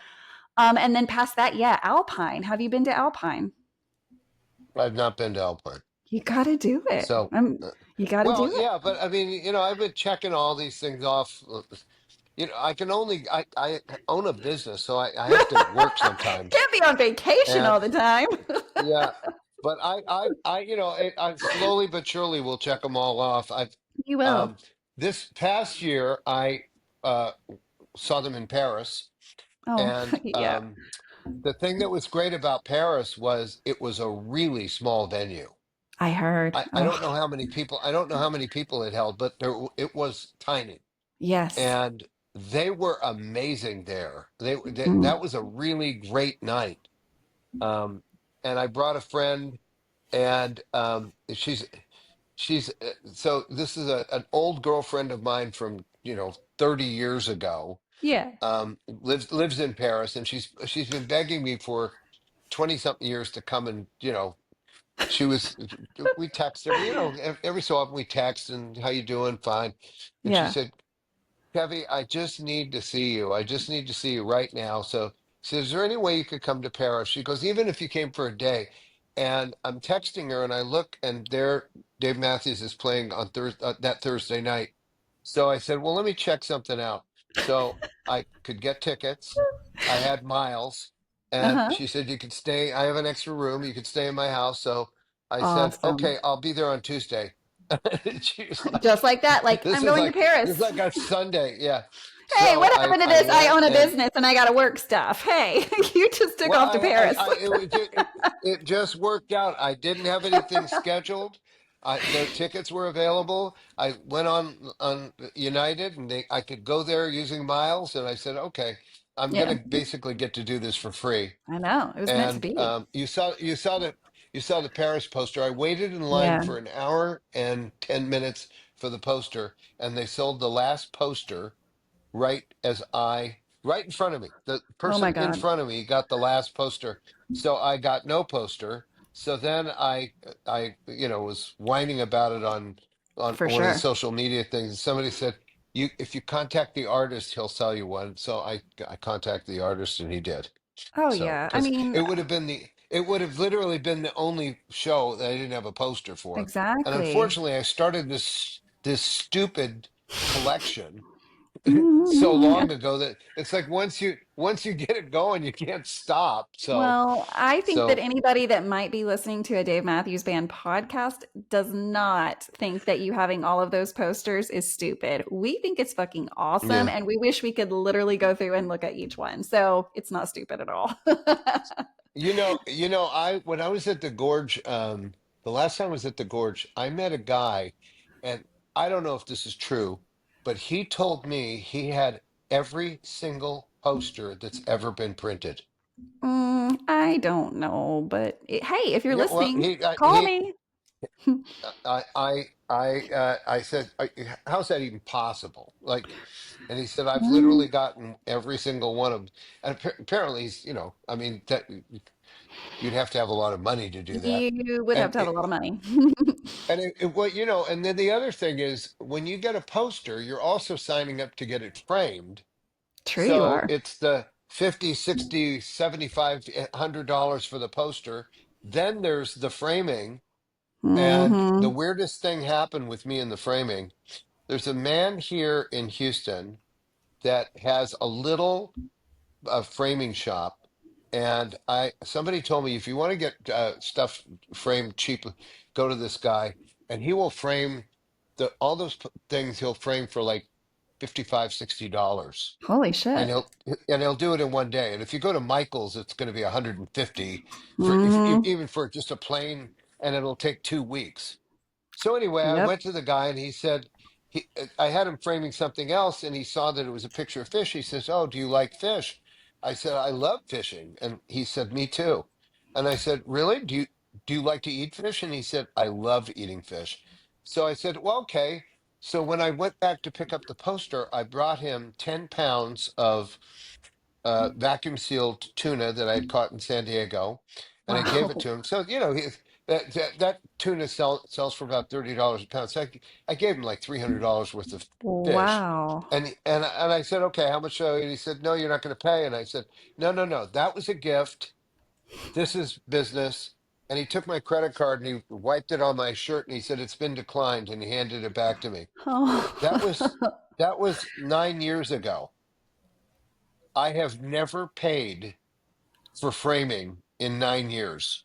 And then past that, yeah, Alpine. Have you been to Alpine? I've not been to Alpine. You got to do it. So, uh, You got to well, do it. yeah, but I mean, I've been checking all these things off. I own a business, so I have to work sometimes. Can't be on vacation And all the time. yeah, but I slowly but surely will check them all off. You will. Um, this past year, I uh, saw them in Paris, Oh, and yeah. the thing that was great about Paris was it was a really small venue. I heard. I don't Oh, know how many people. I don't know how many people it held, but it was tiny, yes. and they were amazing there. Mm. That was a really great night. Um, and I brought a friend, and she's so this is an old girlfriend of mine from 30 years ago. Yeah. Lives in Paris, and she's been begging me for 20 something years to come, and she was we text every every so often we text, and how you doing, fine. And she Yeah. said, Kevy, I just need to see you. I just need to see you right now. So she says, is there any way you could come to Paris? She goes, even if you came for a day. And I'm texting her, and I look, and there Dave Matthews is playing on that Thursday night. So I said, well, let me check something out. So I could get tickets. I had miles. And Uh-huh. she said, you could stay. I have an extra room. You could stay in my house. So I said, Awesome. okay, I'll be there on Tuesday. And she was Just like, like that. Like, this I'm is going to like this is Paris. like a Sunday, yeah. Hey, So what happened to I this? I went, own a and business and I got to work stuff. Hey, you just took well, off to Paris. it just worked out. I didn't have anything scheduled. Their tickets were available. I went on United, and I could go there using miles. And I said, okay, I'm Yeah, gonna basically get to do this for free. I know. It was meant to And be. you saw the Paris poster. I waited in line Yeah. for an hour and 10 minutes for the poster, and they sold the last poster right in front of me. The Oh my person in God. front of me got the last poster, so I got no poster. So then I was whining about it on For one of the sure. social media things, and somebody said, "You if you contact the artist, he'll sell you one." So I contacted the artist, and he did. Oh So yeah. I because mean, it would have literally been the only show that I didn't have a poster for, and exactly. unfortunately, I started this stupid collection so long ago that it's like once you get it going, you can't stop. So Well, I think that so anybody that might be listening to a Dave Matthews Band podcast does not think that you having all of those posters is stupid. We think it's fucking awesome, yeah. and we wish we could literally go through and look at each one. So it's not stupid at all. I when I was at the Gorge, the last time I was at the Gorge, I met a guy, and I don't know if this is true, but he told me he had every single poster that's ever been printed. I don't know, but hey, if you're Yeah, well, listening, call me. I said, how's that even possible? Like, and he said, I've Mm, literally gotten every single one of them. And apparently, I mean, that you'd have to have a lot of money to do that. you would have And to have a lot of money. and then the other thing is when you get a poster, you're also signing up to get it framed. True, you So are. it's the 50, 60, 75, $100 for the poster. Then there's the framing. And the Hmm. weirdest thing happened with me in the framing. There's a man here in Houston that has a little framing shop, and I somebody told me if you want to get stuff framed cheap, go to this guy, and he will frame the all those things. He'll frame for like 55, $60, Holy and shit. he'll do it in one day. And if you go to Michael's, it's going to be 150 for if Hmm. even for just a plain, and it'll take 2 weeks. So anyway, I Yep. went to the guy and he said I had him framing something else and he saw that it was a picture of fish. He says, "Oh, do you like fish?" I said, "I love fishing." And he said, "Me too." And I said, "Really? Do you like to eat fish?" And he said, "I love eating fish." So I said, "Well, okay." So when I went back to pick up the poster, I brought him 10 pounds of vacuum sealed tuna that I had caught in San Diego, and I gave it Wow. to him. So that tuna sells for about $30 a pound. So I gave him like $300 worth of fish, Wow. and I said, okay, how much? And he said, no, you're not going to pay. And I said, no, no, no, that was a gift. This is business. And he took my credit card and he wiped it on my shirt and he said, it's been declined, and he handed it back to me. That was Oh. that was 9 years ago. I have never paid for framing in 9 years.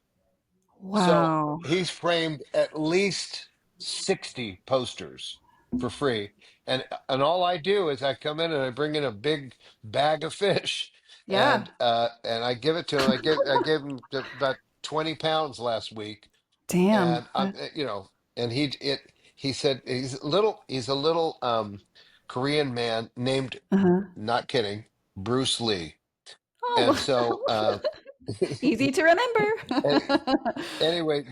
So Wow. he's framed at least 60 posters for free. And all I do is I come in and I bring in a big bag of fish Yeah. and I give it to him. I gave him about 20 pounds last week. Damn. And and he said he's a little Korean man named, Uh-huh. not kidding, Bruce Lee. And Oh, so easy to and remember. anyway,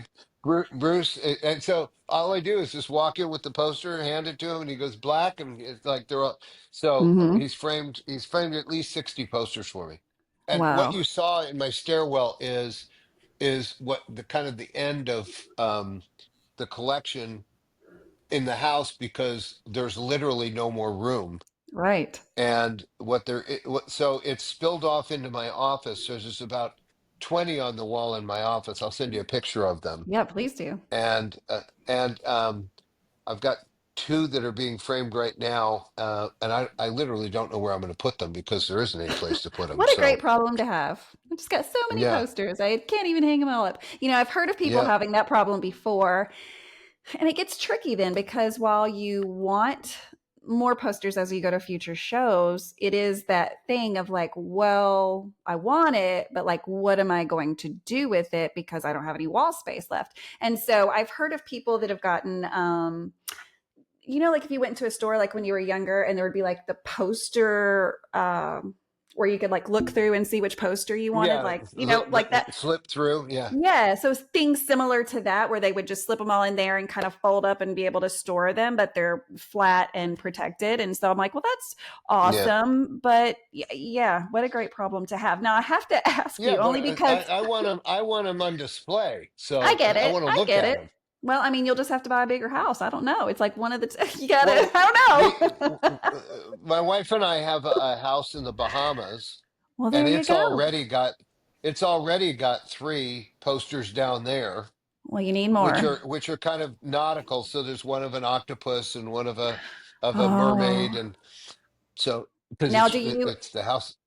Bruce, and so all I do is just walk in with the poster, hand it to him, and he goes black, and it's like they're all. So Hmm. he's framed at least 60 posters for me. And what Wow. you saw in my stairwell is what the kind of the end of the collection in the house because there's literally no more room. Right. And so it's spilled off into my office. So there's just about 20 on the wall in my office. I'll send you a picture of them. Yeah, please do. And I've got two that are being framed right now, and I literally don't know where I'm going to put them because there isn't any place to put them. What a great So problem to have. I've just got so many yeah, posters. I can't even hang them all up. I've heard of people yeah, having that problem before. And it gets tricky then because while you want more posters as you go to future shows, it is that thing of like, well, I want it, but like, what am I going to do with it because I don't have any wall space left? And so I've heard of people that have gotten, like if you went into a store like when you were younger and there would be like the poster where you could like look through and see which poster you wanted, yeah. like, like that. Slip through. Yeah, Yeah, so things similar to that where they would just slip them all in there and kind of fold up and be able to store them, but they're flat and protected. And so I'm like, well, that's yeah, awesome, but yeah, what a great problem to have. Now I have to ask yeah. you But only because I want them. I want them on display. I So get I it. want to I look get at it. them. Well, I mean, you'll just have to buy a bigger house. I don't know. It's like one of the you got to Well, I don't know. my wife and I have a house in the Bahamas, Well, there and you go. it's already got three posters down there, Well, you need which more. are kind of nautical. So there's one of an octopus and one of a mermaid, Oh. So because Now, it's the house.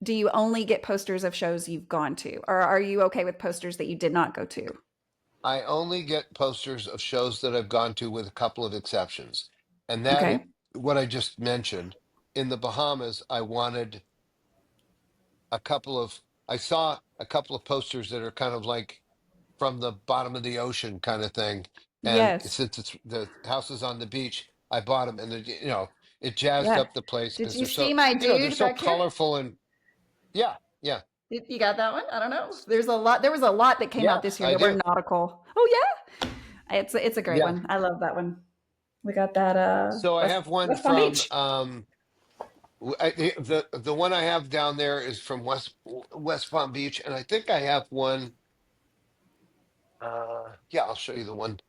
do you only get posters of shows you've gone to, or are you okay with posters that you did not go to? I only get posters of shows that I've gone to with a couple of exceptions. And that Okay. it, what I just mentioned in the Bahamas, I wanted a couple of, I saw a couple of posters that are kind of like from the bottom of the ocean kind of thing. And Yes. since it's the house is on the beach, I bought them and it jazzed Yeah. up the place Did because you they're see so, my they're dude so back here? colorful and yeah, yeah. You got that one? I don't know. There's a lot. There was a lot that came out this Yes, year I that were do. nautical. Oh yeah, it's a great Yeah. one. I love that one. We got that So I have one West Palm from Beach. the one I have down there is from West Palm Beach, and I think I have one. Yeah, I'll show you the one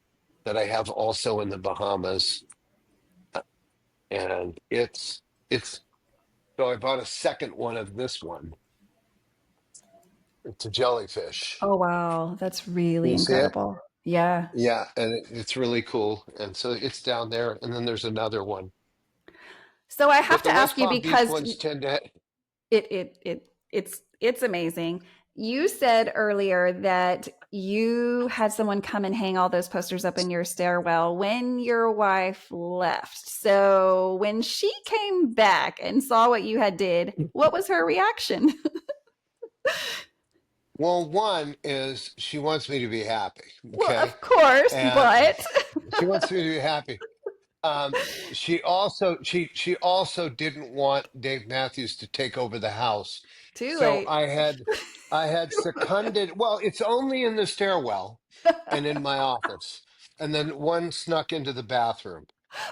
that I have also in the Bahamas, and it's so I bought a second one of this one. It's a jellyfish. Oh wow, that's really You see it? incredible. Yeah. Yeah, and it's really cool, and so it's down there, and then there's another one. So I have But to the ask West you Palm Beach because ones tend to. it's amazing. You said earlier that you had someone come and hang all those posters up in your stairwell when your wife left. So when she came back and saw what you had did, what was her reaction? Well, one is she wants me to be happy, Well, okay? of course, And but she wants me to be happy. Um, she also didn't want Dave Matthews to take over the house. too So late. I had seconded, well, it's only in the stairwell and in my office. And then one snuck into the bathroom.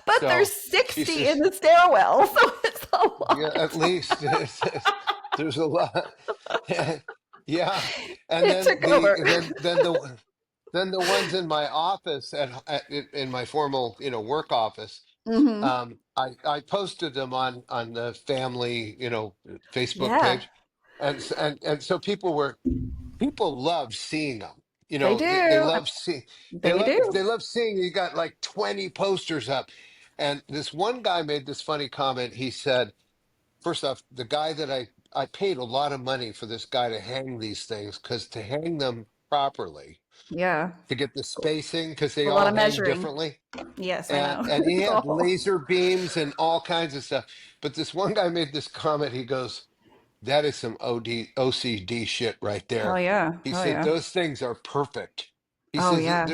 But there's So she 60 in says, the stairwell, so it's a yeah, at lot. least there's a lot. Yeah. And It then took over. then the ones in my office in my formal, work office, Hmm. I posted them on the family, Facebook Yeah, page, and so people love seeing them. they They do. love seeing They do. they love seeing you got like 20 posters up. And this one guy made this funny comment. He said, first off, the guy that I paid a lot of money for this guy to hang these things because to hang them properly, Yeah. to get the spacing, because they A lot all of hang measuring. differently. Yes, I And know. and he It's had awful. laser beams and all kinds of stuff. But this one guy made this comment. He goes, that is some OCD shit right Hell there. yeah. He Hell said yeah. those things are perfect. He Oh says yeah.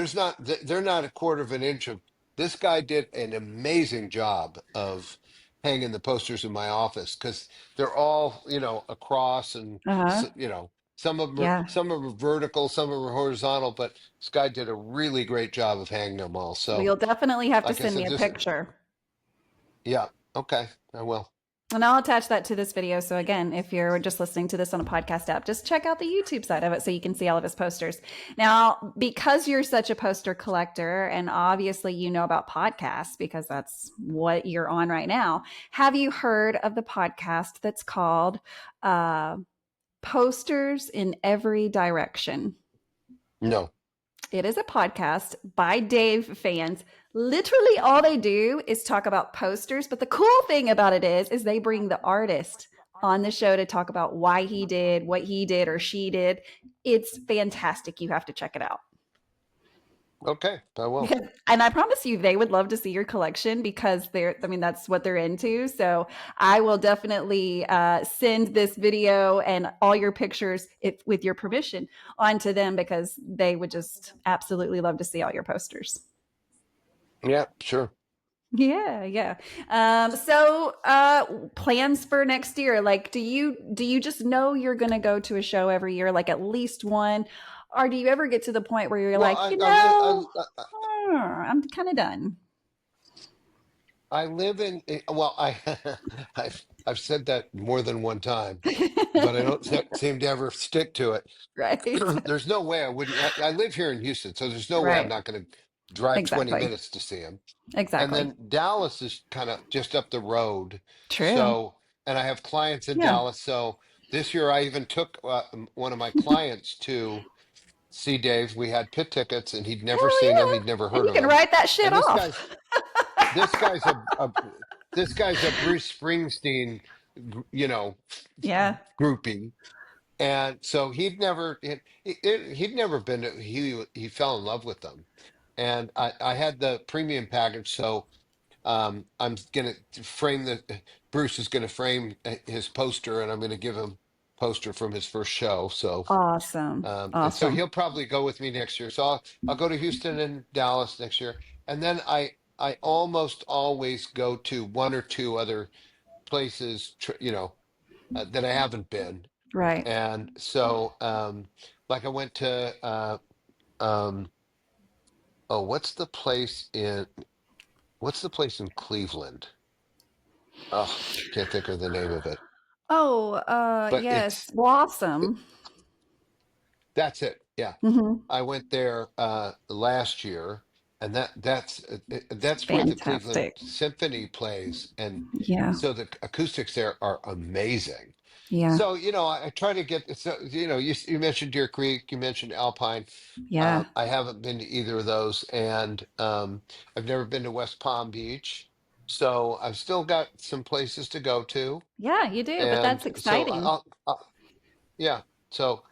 they're not a quarter of an inch of. This guy did an amazing job of hanging the posters in my office because they're all across and Uh-huh. Yeah. some of them are vertical, some of them are horizontal. But this guy did a really great job of hanging them all. Well, So you'll definitely have to like I send me said, a just picture. yeah, okay, I will. And I'll attach that to this video. So again, if you're just listening to this on a podcast app, just check out the YouTube side of it so you can see all of his posters. Now, because you're such a poster collector and obviously you know about podcasts because that's what you're on right now, have you heard of the podcast that's called uh, Posters in Every Direction? No. It is a podcast by Dave fans. Literally all they do is talk about posters, but the cool thing about it is they bring the artist on the show to talk about why he did what he did or she did. It's fantastic. You have to check it out. Okay, I will. Because, and I promise you, they would love to see your collection because I mean, that's what they're into. So I will definitely send this video and all your pictures, if, with your permission, onto them because they would just absolutely love to see all your posters. Yeah, sure. Yeah, yeah. So plans for next year, like do you just know you're gonna go to a show every year, like at least one? Or do you ever get to the point where you're Well, like, I'm kind of done? I live in well, I've said that more than one time, but I don't seem to ever stick to it. Right. There's no way I wouldn't. I live here in Houston, so there's no way I'm Right. not going to drive 20 Exactly. minutes to see him. And Exactly. then Dallas is kind of just up the road. True. So, and I have clients in Yeah. Dallas. So this year I even took one of my clients to see Dave. We had pit tickets, and he'd never Hell seen him. yeah. He'd never And heard you of can him. write that shit And off. this guy's a this guy's a Bruce Springsteen, you know, Yeah. groupie. And so he'd never been to, he fell in love with them. And I had the premium package, so I'm gonna frame the Bruce is gonna frame his poster, and I'm gonna give him poster from his first show. So Awesome. and so Awesome. he'll probably go with me next year. So I'll go to Houston and Dallas next year, and then I almost always go to one or two other places, that I haven't been. Right. And so, like I went to, um, oh, what's the place in Cleveland? Oh, can't think of the name of it, Oh, but yes. Blossom. that's it. Yeah. Hmm. I went there last year, and It's that's where the Cleveland fantastic. Symphony plays, and Yeah. so the acoustics there are amazing. Yeah. So I try to get. So you mentioned Deer Creek, you mentioned Alpine. Yeah. I haven't been to either of those, and I've never been to West Palm Beach. So I've still got some places to go to, Yeah, you do, but that's and so exciting. yeah. So.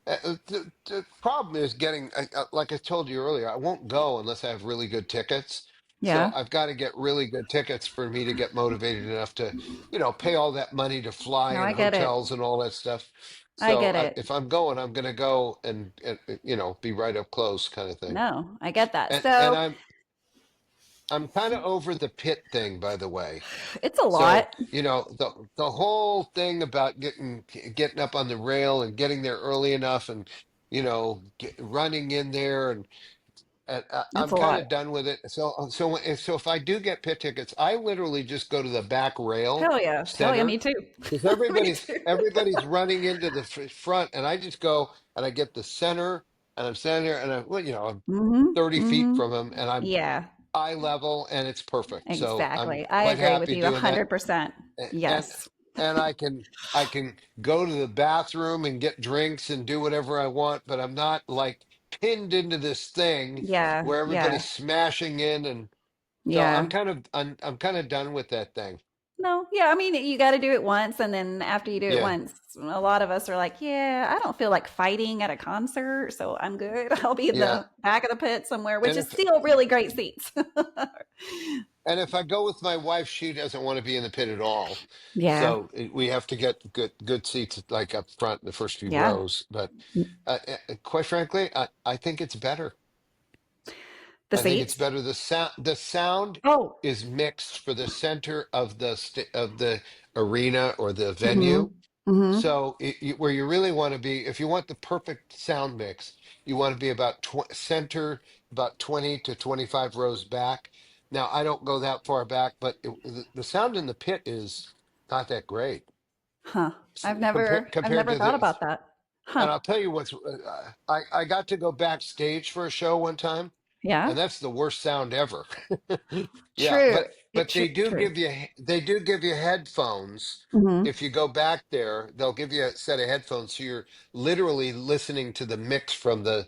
The problem is getting, like I told you earlier, I won't go unless I have really good tickets. So Yeah. I've got to get really good tickets for me to get motivated enough to, pay all that money to fly No, and I get it. hotels and all that stuff. I So get it. if I'm going, I'm going to go and be right up close, kind of thing. No, I get that. And So I'm kind of over the pit thing, by the way. it's a So, lot. the whole thing about getting up on the rail and getting there early enough and running in there and It's I'm a kind lot. of done with it. So if I do get pit tickets, I literally just go to the back rail Hell yeah. Hell yeah, me center too. because Me everybody's too. everybody's running into the front, and I just go and I get the center, and I'm standing there, and I'm Mm-hmm. 30 feet Mm-hmm. from them, and I'm Yeah, eye level, and it's perfect. So I'm exactly. I quite agree with happy you a doing that. 100%. and Yes. and I can go to the bathroom and get drinks and do whatever I want, but I'm not like pinned into this thing Yeah, where yeah, everybody's smashing in, and so yeah. I'm kind of done with that thing. No, yeah, I mean, you got to do it once, and then after you do it Yeah, once, a lot of us are like, "Yeah, I don't feel like fighting at a concert, so I'm good. I'll be in yeah. the back of the pit somewhere," which And is if still really great seats. and if I go with my wife, she doesn't want to be in the pit at all. Yeah, So we have to get good seats like up front in the first few yeah. rows. But quite frankly, I think it's better. The I think it's seats? better. The sound Oh, is mixed for the center of the arena or the mm-hmm, venue. mm-hmm. So where you really want to be, if you want the perfect sound mix, you want to be about center, about 20 to 25 rows back. Now, I don't go that far back, but the sound in the pit is not that great Huh. I've compared never to thought the. about that. Huh. And I'll tell you I got to go backstage for a show one time, Yeah. and that's the worst sound ever. Yeah, True. but True. they do give you headphones. Mm-hmm. If you go back there, they'll give you a set of headphones, so you're literally listening to the mix from the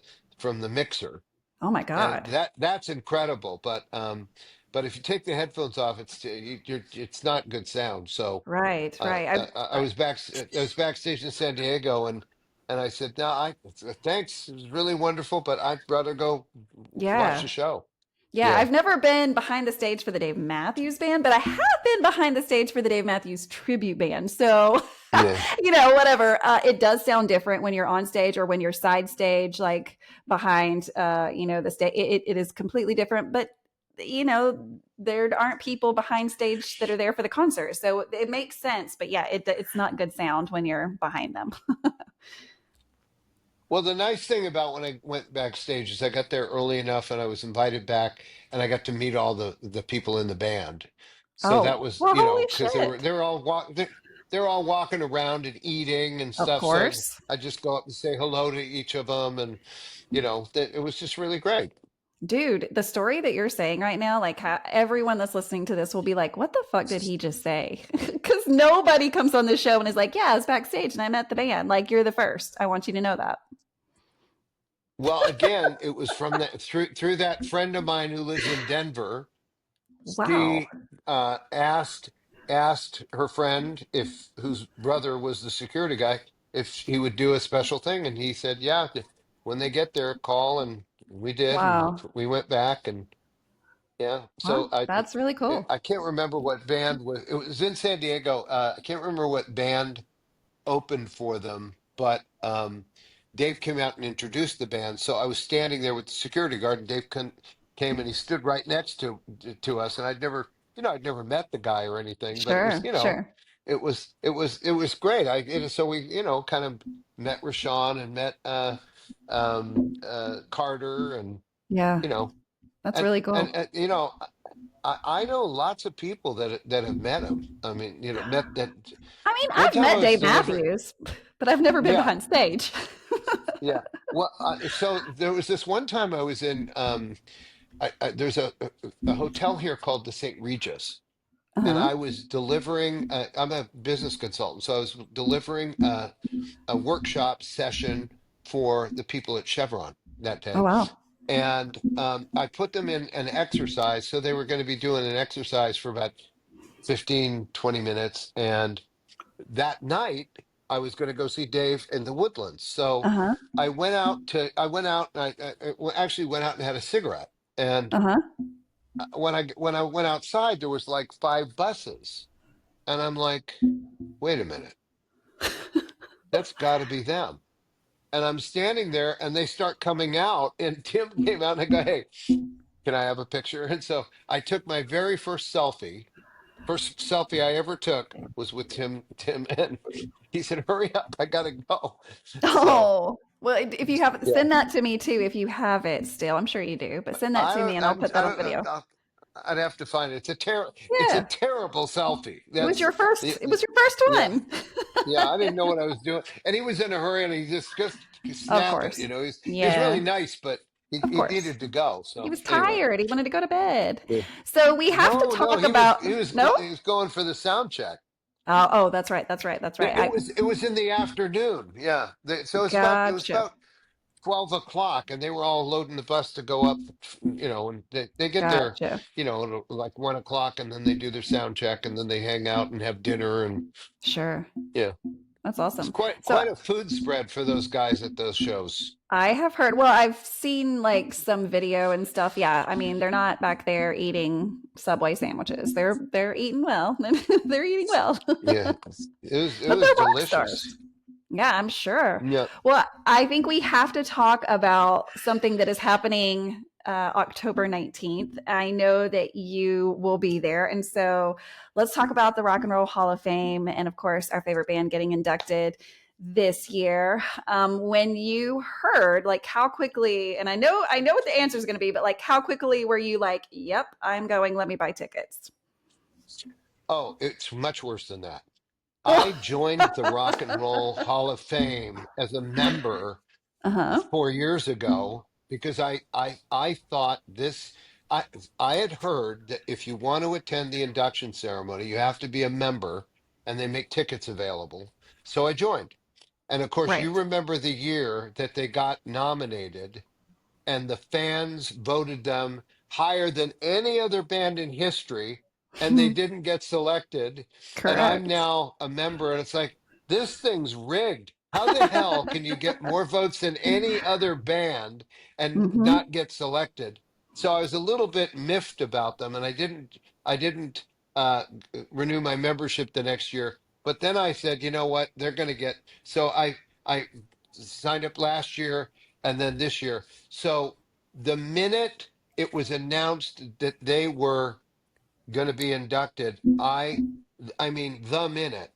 mixer, Oh my and God. that's incredible. But if you take the headphones off, it's not good sound. So Right, right. I was backstage in San Diego, and I said, no, thanks, it was really wonderful, but I'd rather go watch Yeah. the show. Yeah, Yeah, I've never been behind the stage for the Dave Matthews Band, but I have been behind the stage for the Dave Matthews Tribute Band. So, yeah. whatever. It does sound different when you're on stage or when you're side stage, like behind, the stage. It is completely different. But, there aren't people behind stage that are there for the concert. So it makes sense. But yeah, it's not good sound when you're behind them. Well, the nice thing about when I went backstage is I got there early enough and I was invited back and I got to meet all the people in the band. So that Oh, was, well, holy because shit. they're all walking around and eating and Of stuff. So course. I just go up and say hello to each of them, and that it was just really great. Dude, the story that you're saying right now, like everyone that's listening to this will be like, what the fuck did he just say? Because nobody comes on this show and is like, yeah, I was backstage and I met the band. Like, you're the first. I want you to know that. Well, again, it was from that through that friend of mine who lives in Denver. Wow. she asked her friend, if whose brother was the security guy, if he would do a special thing, and he said, "Yeah, when they get there, call." And we did, and Wow. we went back, and yeah. So Wow. That's really cool. I can't remember what band was. It was in San Diego. I can't remember what band opened for them, but Dave came out and introduced the band. So I was standing there with the security guard, and came and he stood right next to us. And I'd never met the guy or anything, but it was, Sure. Sure. it was great. So we, kind of met Rashawn and met Carter, and Yeah. you know, That's really cool. and I know lots of people that have met him. I mean, met that. I mean, One I've time I met was Dave delivering. Matthews, but I've never been Yeah, behind stage. yeah. Well, so there was this one time I was in. There's a hotel here called the St. Regis, and Uh-huh. I was delivering. I'm a business consultant, so I was delivering a workshop session for the people at Chevron that Oh, day, wow. and I put them in an exercise. So they were going to be doing an exercise for about 15-20 minutes, and that night I was going to go see Dave in the Woodlands. So Uh-huh. I went out and actually went out and had a cigarette. And Uh-huh. when I went outside, there was like five buses, and I'm like, wait a minute, that's got to be them. And I'm standing there, and they start coming out, and Tim came out, and I go, hey, can I have a picture? And so I took my very first selfie. First selfie I ever took was with Tim, and he said, "Hurry up, I gotta go." So Oh. Well, if you have, yeah, send that to me too if you have it still. I'm sure you do, but send that I to me don't, and I'll put I that on don't know. video. I'd have to find it. It's a Yeah. terrible selfie. It was your first, The- it the- was your first yeah, one. yeah. I didn't know what I was doing, and he was in a hurry, and he just Of snap it. course. He's really Yeah. nice, but Of he course. needed to go. He So was anyway, tired. He wanted to go to bed. yeah. So we have to No, talk about, no? he was going for the sound check. Oh, that's right. That's right. That's right. It was in the afternoon. Yeah. So it was Gotcha. about 12 o'clock, and they were all loading the bus to go up, and they get there, Gotcha. like 1 o'clock, and then they do their sound check, and then they hang out and have dinner, and Sure. yeah, That's it's awesome. So quite a food spread for those guys at those shows. I have heard, well, I've seen like some video and stuff. Yeah. I mean, they're not back there eating Subway sandwiches. They're eating well. They're eating well. Yeah, it But was they're rock delicious. stars. Yeah, I'm sure. Yeah. Well, I think we have to talk about something that is happening October 19th. I know that you will be there. And so let's talk about the Rock and Roll Hall of Fame and, of course, our favorite band getting inducted this year. When you heard, like, how quickly, and I know what the answer is going to be, but like, how quickly were you like, yep, I'm going, let me buy tickets? Oh, it's much worse than that. I Oh, joined the Rock and Roll Hall of Fame as a member uh-huh. 4 years ago, because I thought this. I I had heard that if you want to attend the induction ceremony, you have to be a member, and they make tickets available. So I joined, and of course, you Right. remember the year that they got nominated, and the fans voted them higher than any other band in history, and they didn't get selected. And I'm Correct. now a member, and it's like, this thing's rigged. How the hell can you get more votes than any other band and Hmm. not get selected? So I was a little bit miffed about them, and I didn't renew my membership the next year. But then I said, you know what? They're going to get. So I signed up last year, and then this year. So the minute it was announced that they were going to be inducted, I mean, the minute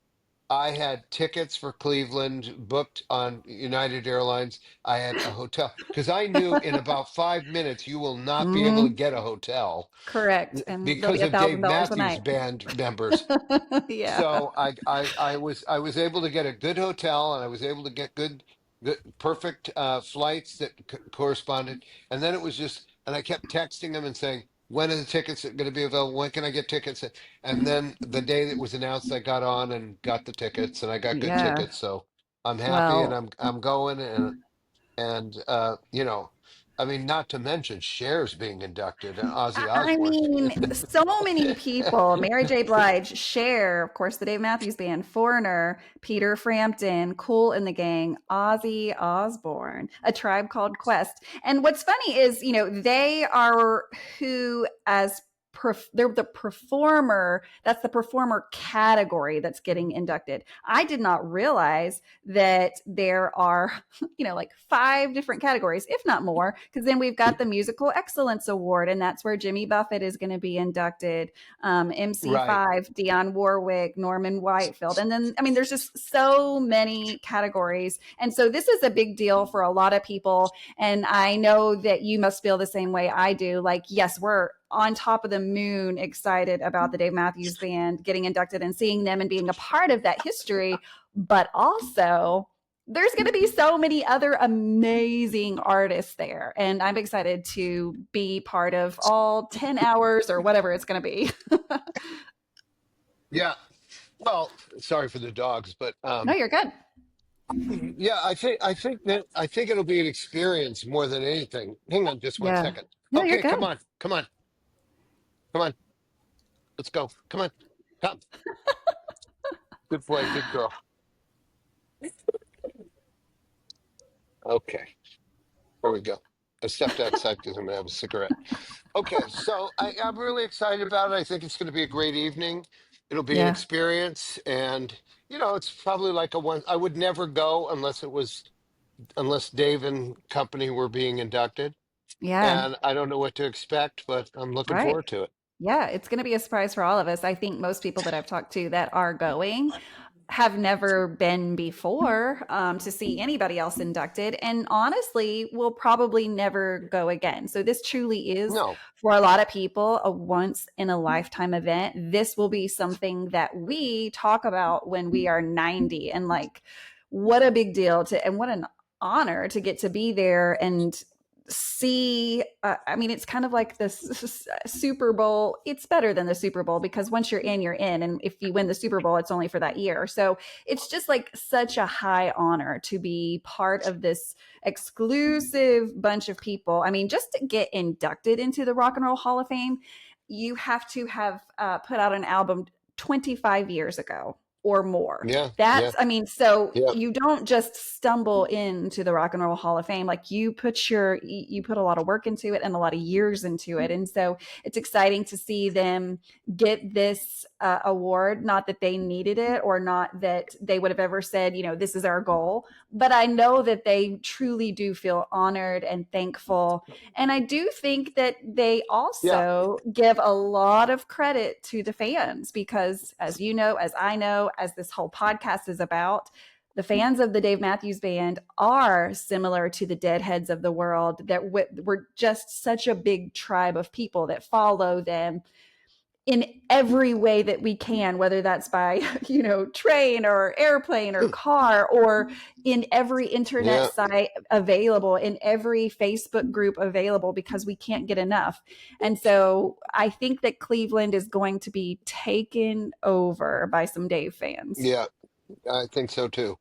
I had tickets for Cleveland booked on United Airlines, I had a hotel, because I knew in about 5 minutes you will not be able to Hmm. get a hotel Correct. And there'll be because a of thousand Dave dollars a Matthews night. Band members. Yeah. So I was able to get a good hotel, and I was able to get good perfect flights that corresponded. And then it was just, and I kept texting them and saying, when are the tickets going to be available? When can I get tickets? And then the day that was announced, I got on and got the tickets, and I got good Yeah. tickets. So I'm happy, and Well, I'm going, and I mean, not to mention Cher's being inducted and Ozzy I Osbourne. mean, so many people. Mary J. Blige, Cher, of course, the Dave Matthews Band, Foreigner, Peter Frampton, Kool and the Gang, Ozzy Osbourne, A Tribe Called Quest. And what's funny is, they are who, as they're the performer. That's the performer category that's getting inducted. I did not realize that there are, like 5 different categories, if not more, because then we've got the Musical Excellence Award, and that's where Jimmy Buffett is going to be inducted, Right. MC5, Dionne Warwick, Norman Whitefield. And then, I mean, there's just so many categories. And so this is a big deal for a lot of people. And I know that you must feel the same way I do. Like, yes, we're on top of the moon excited about the Dave Matthews Band getting inducted and seeing them and being a part of that history. But also, there's going to be so many other amazing artists there. And I'm excited to be part of all 10 hours or whatever it's going to be. Yeah. Well, sorry for the dogs, but No, you're good. yeah, I think it'll be an experience more than anything. Hang on just one Yeah. second. No, you're Okay, come good. on. Come on. Come on. Let's go. Come on. Come. Good boy, good girl. Okay. Here we go. I stepped outside because I'm gonna have a cigarette. Okay, so I'm really excited about it. I think it's going to be a great evening. It'll be an Yeah. experience, and it's probably like a one. I would never go unless Dave and company were being inducted, Yeah. and I don't know what to expect, but I'm looking Right. forward to it. Yeah, it's going to be a surprise for all of us. I think most people that I've talked to that are going have never been before, to see anybody else inducted, and honestly, will probably never go again. So, this truly is, No, for a lot of people, a once in a lifetime event. This will be something that we talk about when we are 90, and like, what a big deal and what an honor to get to be there and see. I mean, it's kind of like this Super Bowl. It's better than the Super Bowl because once you're in, you're in, and if you win the Super Bowl, it's only for that year. So it's just like such a high honor to be part of this exclusive bunch of people. I mean, just to get inducted into the Rock and Roll Hall of Fame, you have to have put out an album 25 years ago or more. yeah, yeah, That's, I mean, so yeah, you don't just stumble into the Rock and Roll Hall of Fame. Like, you put a lot of work into it and a lot of years into it. And so it's exciting to see them get this award. Not that they needed it, or not that they would have ever said, this is our goal, but I know that they truly do feel honored and thankful. And I do think that they yeah, also give a lot of credit to the fans because, as you know, as I know, as this whole podcast is about, the fans of the Dave Matthews Band are similar to the Deadheads of the world, that we're just such a big tribe of people that follow them in every way that we can, whether that's by, train or airplane or car, or in every internet yeah. site available, in every Facebook group available, because we can't get enough. And so I think that Cleveland is going to be taken over by some Dave fans. Yeah, I think so too.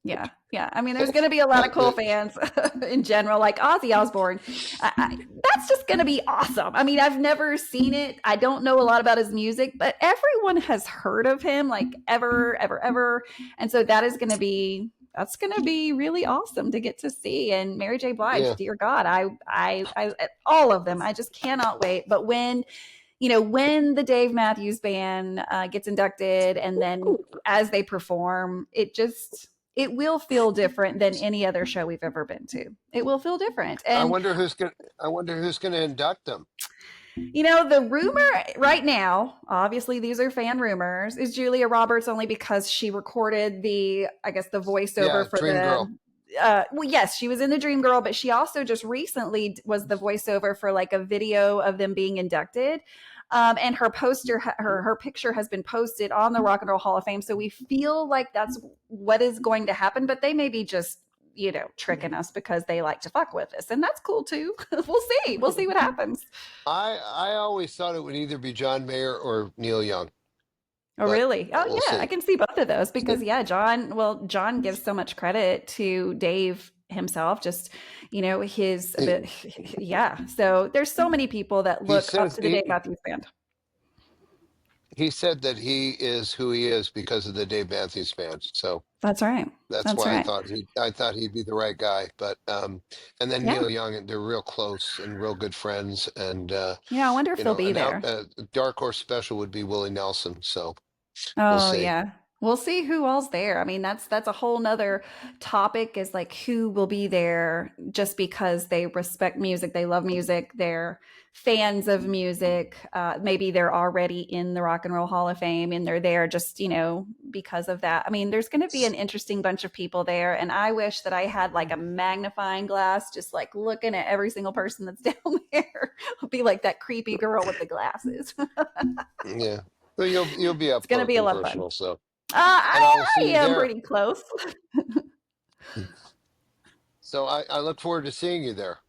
Yeah. Yeah. I mean, there's going to be a lot of cool The, fans in general, like Ozzy Osbourne. That's just going to be awesome. I mean, I've never seen it. I don't know a lot about his music, but everyone has heard of him, like, ever, ever, ever. And so that's going to be really awesome to get to see. And Mary J. Blige, yeah, dear God, I all of them. I just cannot wait. But when the Dave Matthews Band gets inducted, and then as they perform, it will feel different than any other show we've ever been to. It will feel different. I And, wonder who's gonna. I wonder who's gonna induct them. the rumor right now, obviously these are fan rumors, is Julia Roberts, only because she recorded the Yeah, voiceover for Dream the. Girl. Well, yes, she was in the Dream Girl, but she also just recently was the voiceover for like a video of them being inducted. And her poster, her picture has been posted on the Rock and Roll Hall of Fame. So we feel like that's what is going to happen, but they may be just, tricking us because they like to fuck with us. And that's cool too. We'll see. We'll see what happens. I always thought it would either be John Mayer or Neil Young, Oh, but really? Oh, we'll yeah. I see. can see both of those because, yeah, John gives so much credit to Dave himself, just, his a He, bit. Yeah. So there's so many people that he look up says to the Dave Matthews Band. he said that he is who he is because of the Dave Matthews Band. So That's right. that's That's why right. I thought he'd be the right guy. But and then Yeah. Neil Young, and they're real close and real good friends. And I wonder if they'll be an out there. dark horse special would be Willie Nelson. So we'll Oh see. yeah. We'll see who all's there. I mean, that's a whole nother topic, is like who will be there just because they respect music, they love music, they're fans of music. Maybe they're already in the Rock and Roll Hall of Fame and they're there just, because of that. I mean, there's going to be an interesting bunch of people there. And I wish that I had like a magnifying glass, just like looking at every single person that's down there. I'll be like that creepy girl with the glasses. Yeah. So you'll be It's up going to close be a and lot of fun. personal. So and I I, will see I you am there. pretty close. So I look forward to seeing you there.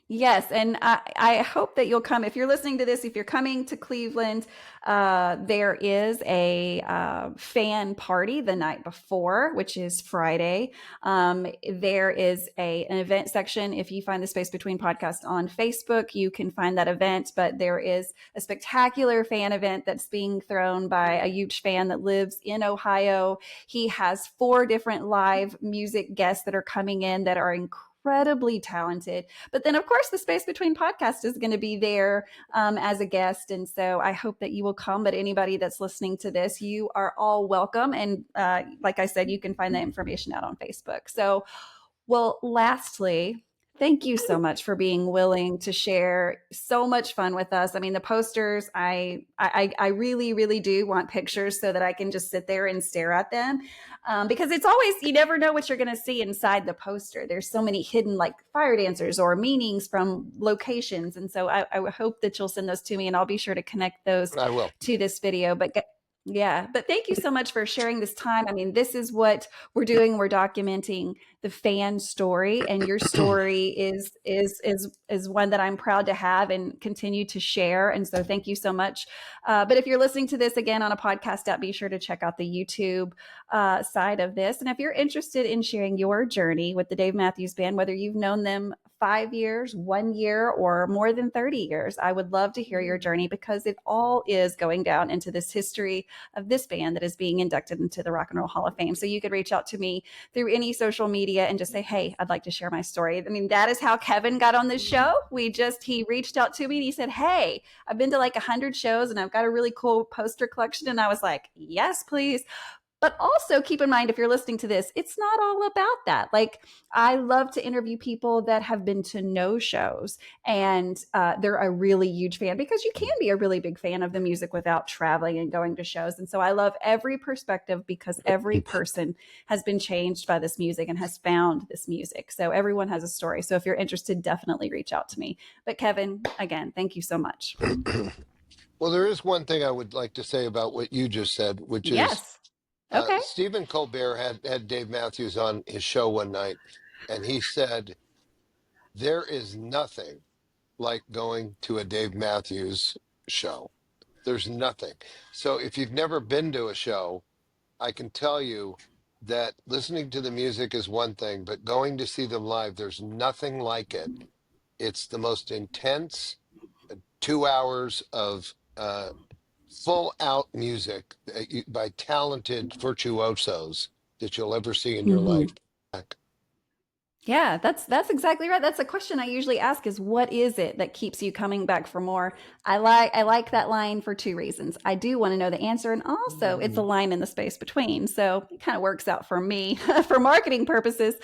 Yes, and I hope that you'll come. If you're listening to this, if you're coming to Cleveland, there is a fan party the night before, which is Friday. There is an event section. If you find the Space Between podcast on Facebook, you can find that event. But there is a spectacular fan event that's being thrown by a huge fan that lives in Ohio. He has 4 different live music guests that are coming in that are incredibly talented. But then, of course, the Space Between podcast is going to be there as a guest. And so I hope that you will come. But anybody that's listening to this, you are all welcome. And like I said, you can find that information out on Facebook. So, well, lastly, thank you so much for being willing to share so much fun with us. I mean, the posters, I really, really do want pictures so that I can just sit there and stare at them. Because it's always, you never know what you're going to see inside the poster. There's so many hidden like fire dancers or meanings from locations. And so I hope that you'll send those to me and I'll be sure to connect those I will. to this video. Yeah, but thank you so much for sharing this time. I mean, this is what we're doing. We're documenting the fan story, and your story is one that I'm proud to have and continue to share. And so, thank you so much. But if you're listening to this again on a podcast app, be sure to check out the YouTube side of this. And if you're interested in sharing your journey with the Dave Matthews Band, whether you've known them 5 years, 1 year, or more than 30 years, I would love to hear your journey because it all is going down into this history of this band that is being inducted into the Rock and Roll Hall of Fame. So you could reach out to me through any social media and just say, hey, I'd like to share my story. I mean, that is how Kevin got on this show. He reached out to me and he said, hey, I've been to like 100 shows and I've got a really cool poster collection. And I was like, yes, please. But also keep in mind, if you're listening to this, it's not all about that. Like, I love to interview people that have been to no shows and they're a really huge fan, because you can be a really big fan of the music without traveling and going to shows. And so I love every perspective because every person has been changed by this music and has found this music. So everyone has a story. So if you're interested, definitely reach out to me. But Kevin, again, thank you so much. Well, there is one thing I would like to say about what you just said, which is Yes. Okay. Stephen Colbert had Dave Matthews on his show one night, and he said, there is nothing like going to a Dave Matthews show. There's nothing. So if you've never been to a show, I can tell you that listening to the music is one thing, but going to see them live, there's nothing like it. It's the most intense 2 hours of full out music by talented virtuosos that you'll ever see in your Mm-hmm. life. Yeah, that's exactly right. That's a question I usually ask, is what is it that keeps you coming back for more? I like that line for 2 reasons. I do want to know the answer, and also it's a line in the space between. So it kind of works out for me for marketing purposes.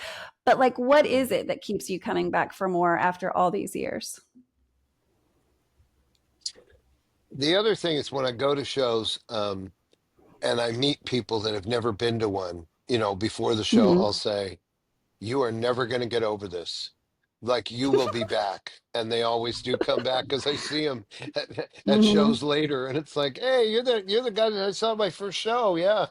But like, what is it that keeps you coming back for more after all these years? The other thing is when I go to shows, and I meet people that have never been to one, before the show, Mm-hmm. I'll say, you are never going to get over this. Like, you will be back. And they always do come back because I see them at Mm-hmm. shows later. And it's like, hey, you're the guy that I saw at my first show. Yeah.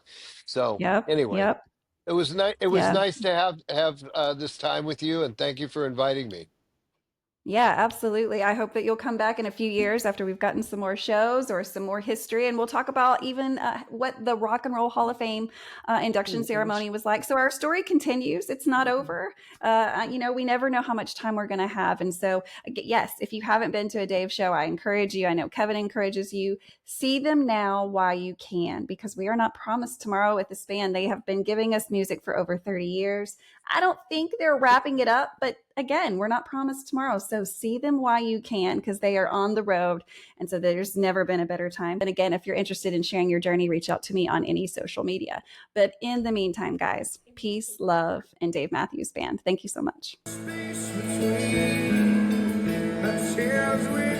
So Yep. anyway, Yep. it was Yeah. nice to have this time with you. And thank you for inviting me. Yeah, absolutely. I hope that you'll come back in a few years after we've gotten some more shows or some more history, and we'll talk about even what the Rock and Roll Hall of Fame induction Oh gosh. ceremony was like. So our story continues; it's not over. We never know how much time we're going to have, and so yes, if you haven't been to a Dave show, I encourage you. I know Kevin encourages you. See them now while you can, because we are not promised tomorrow with this band. They have been giving us music for over 30 years. I don't think they're wrapping it up, but again, we're not promised tomorrow. So see them while you can, because they are on the road. And so there's never been a better time. And again, if you're interested in sharing your journey, reach out to me on any social media. But in the meantime, guys, peace, love, and Dave Matthews Band. Thank you so much. Space between the tears we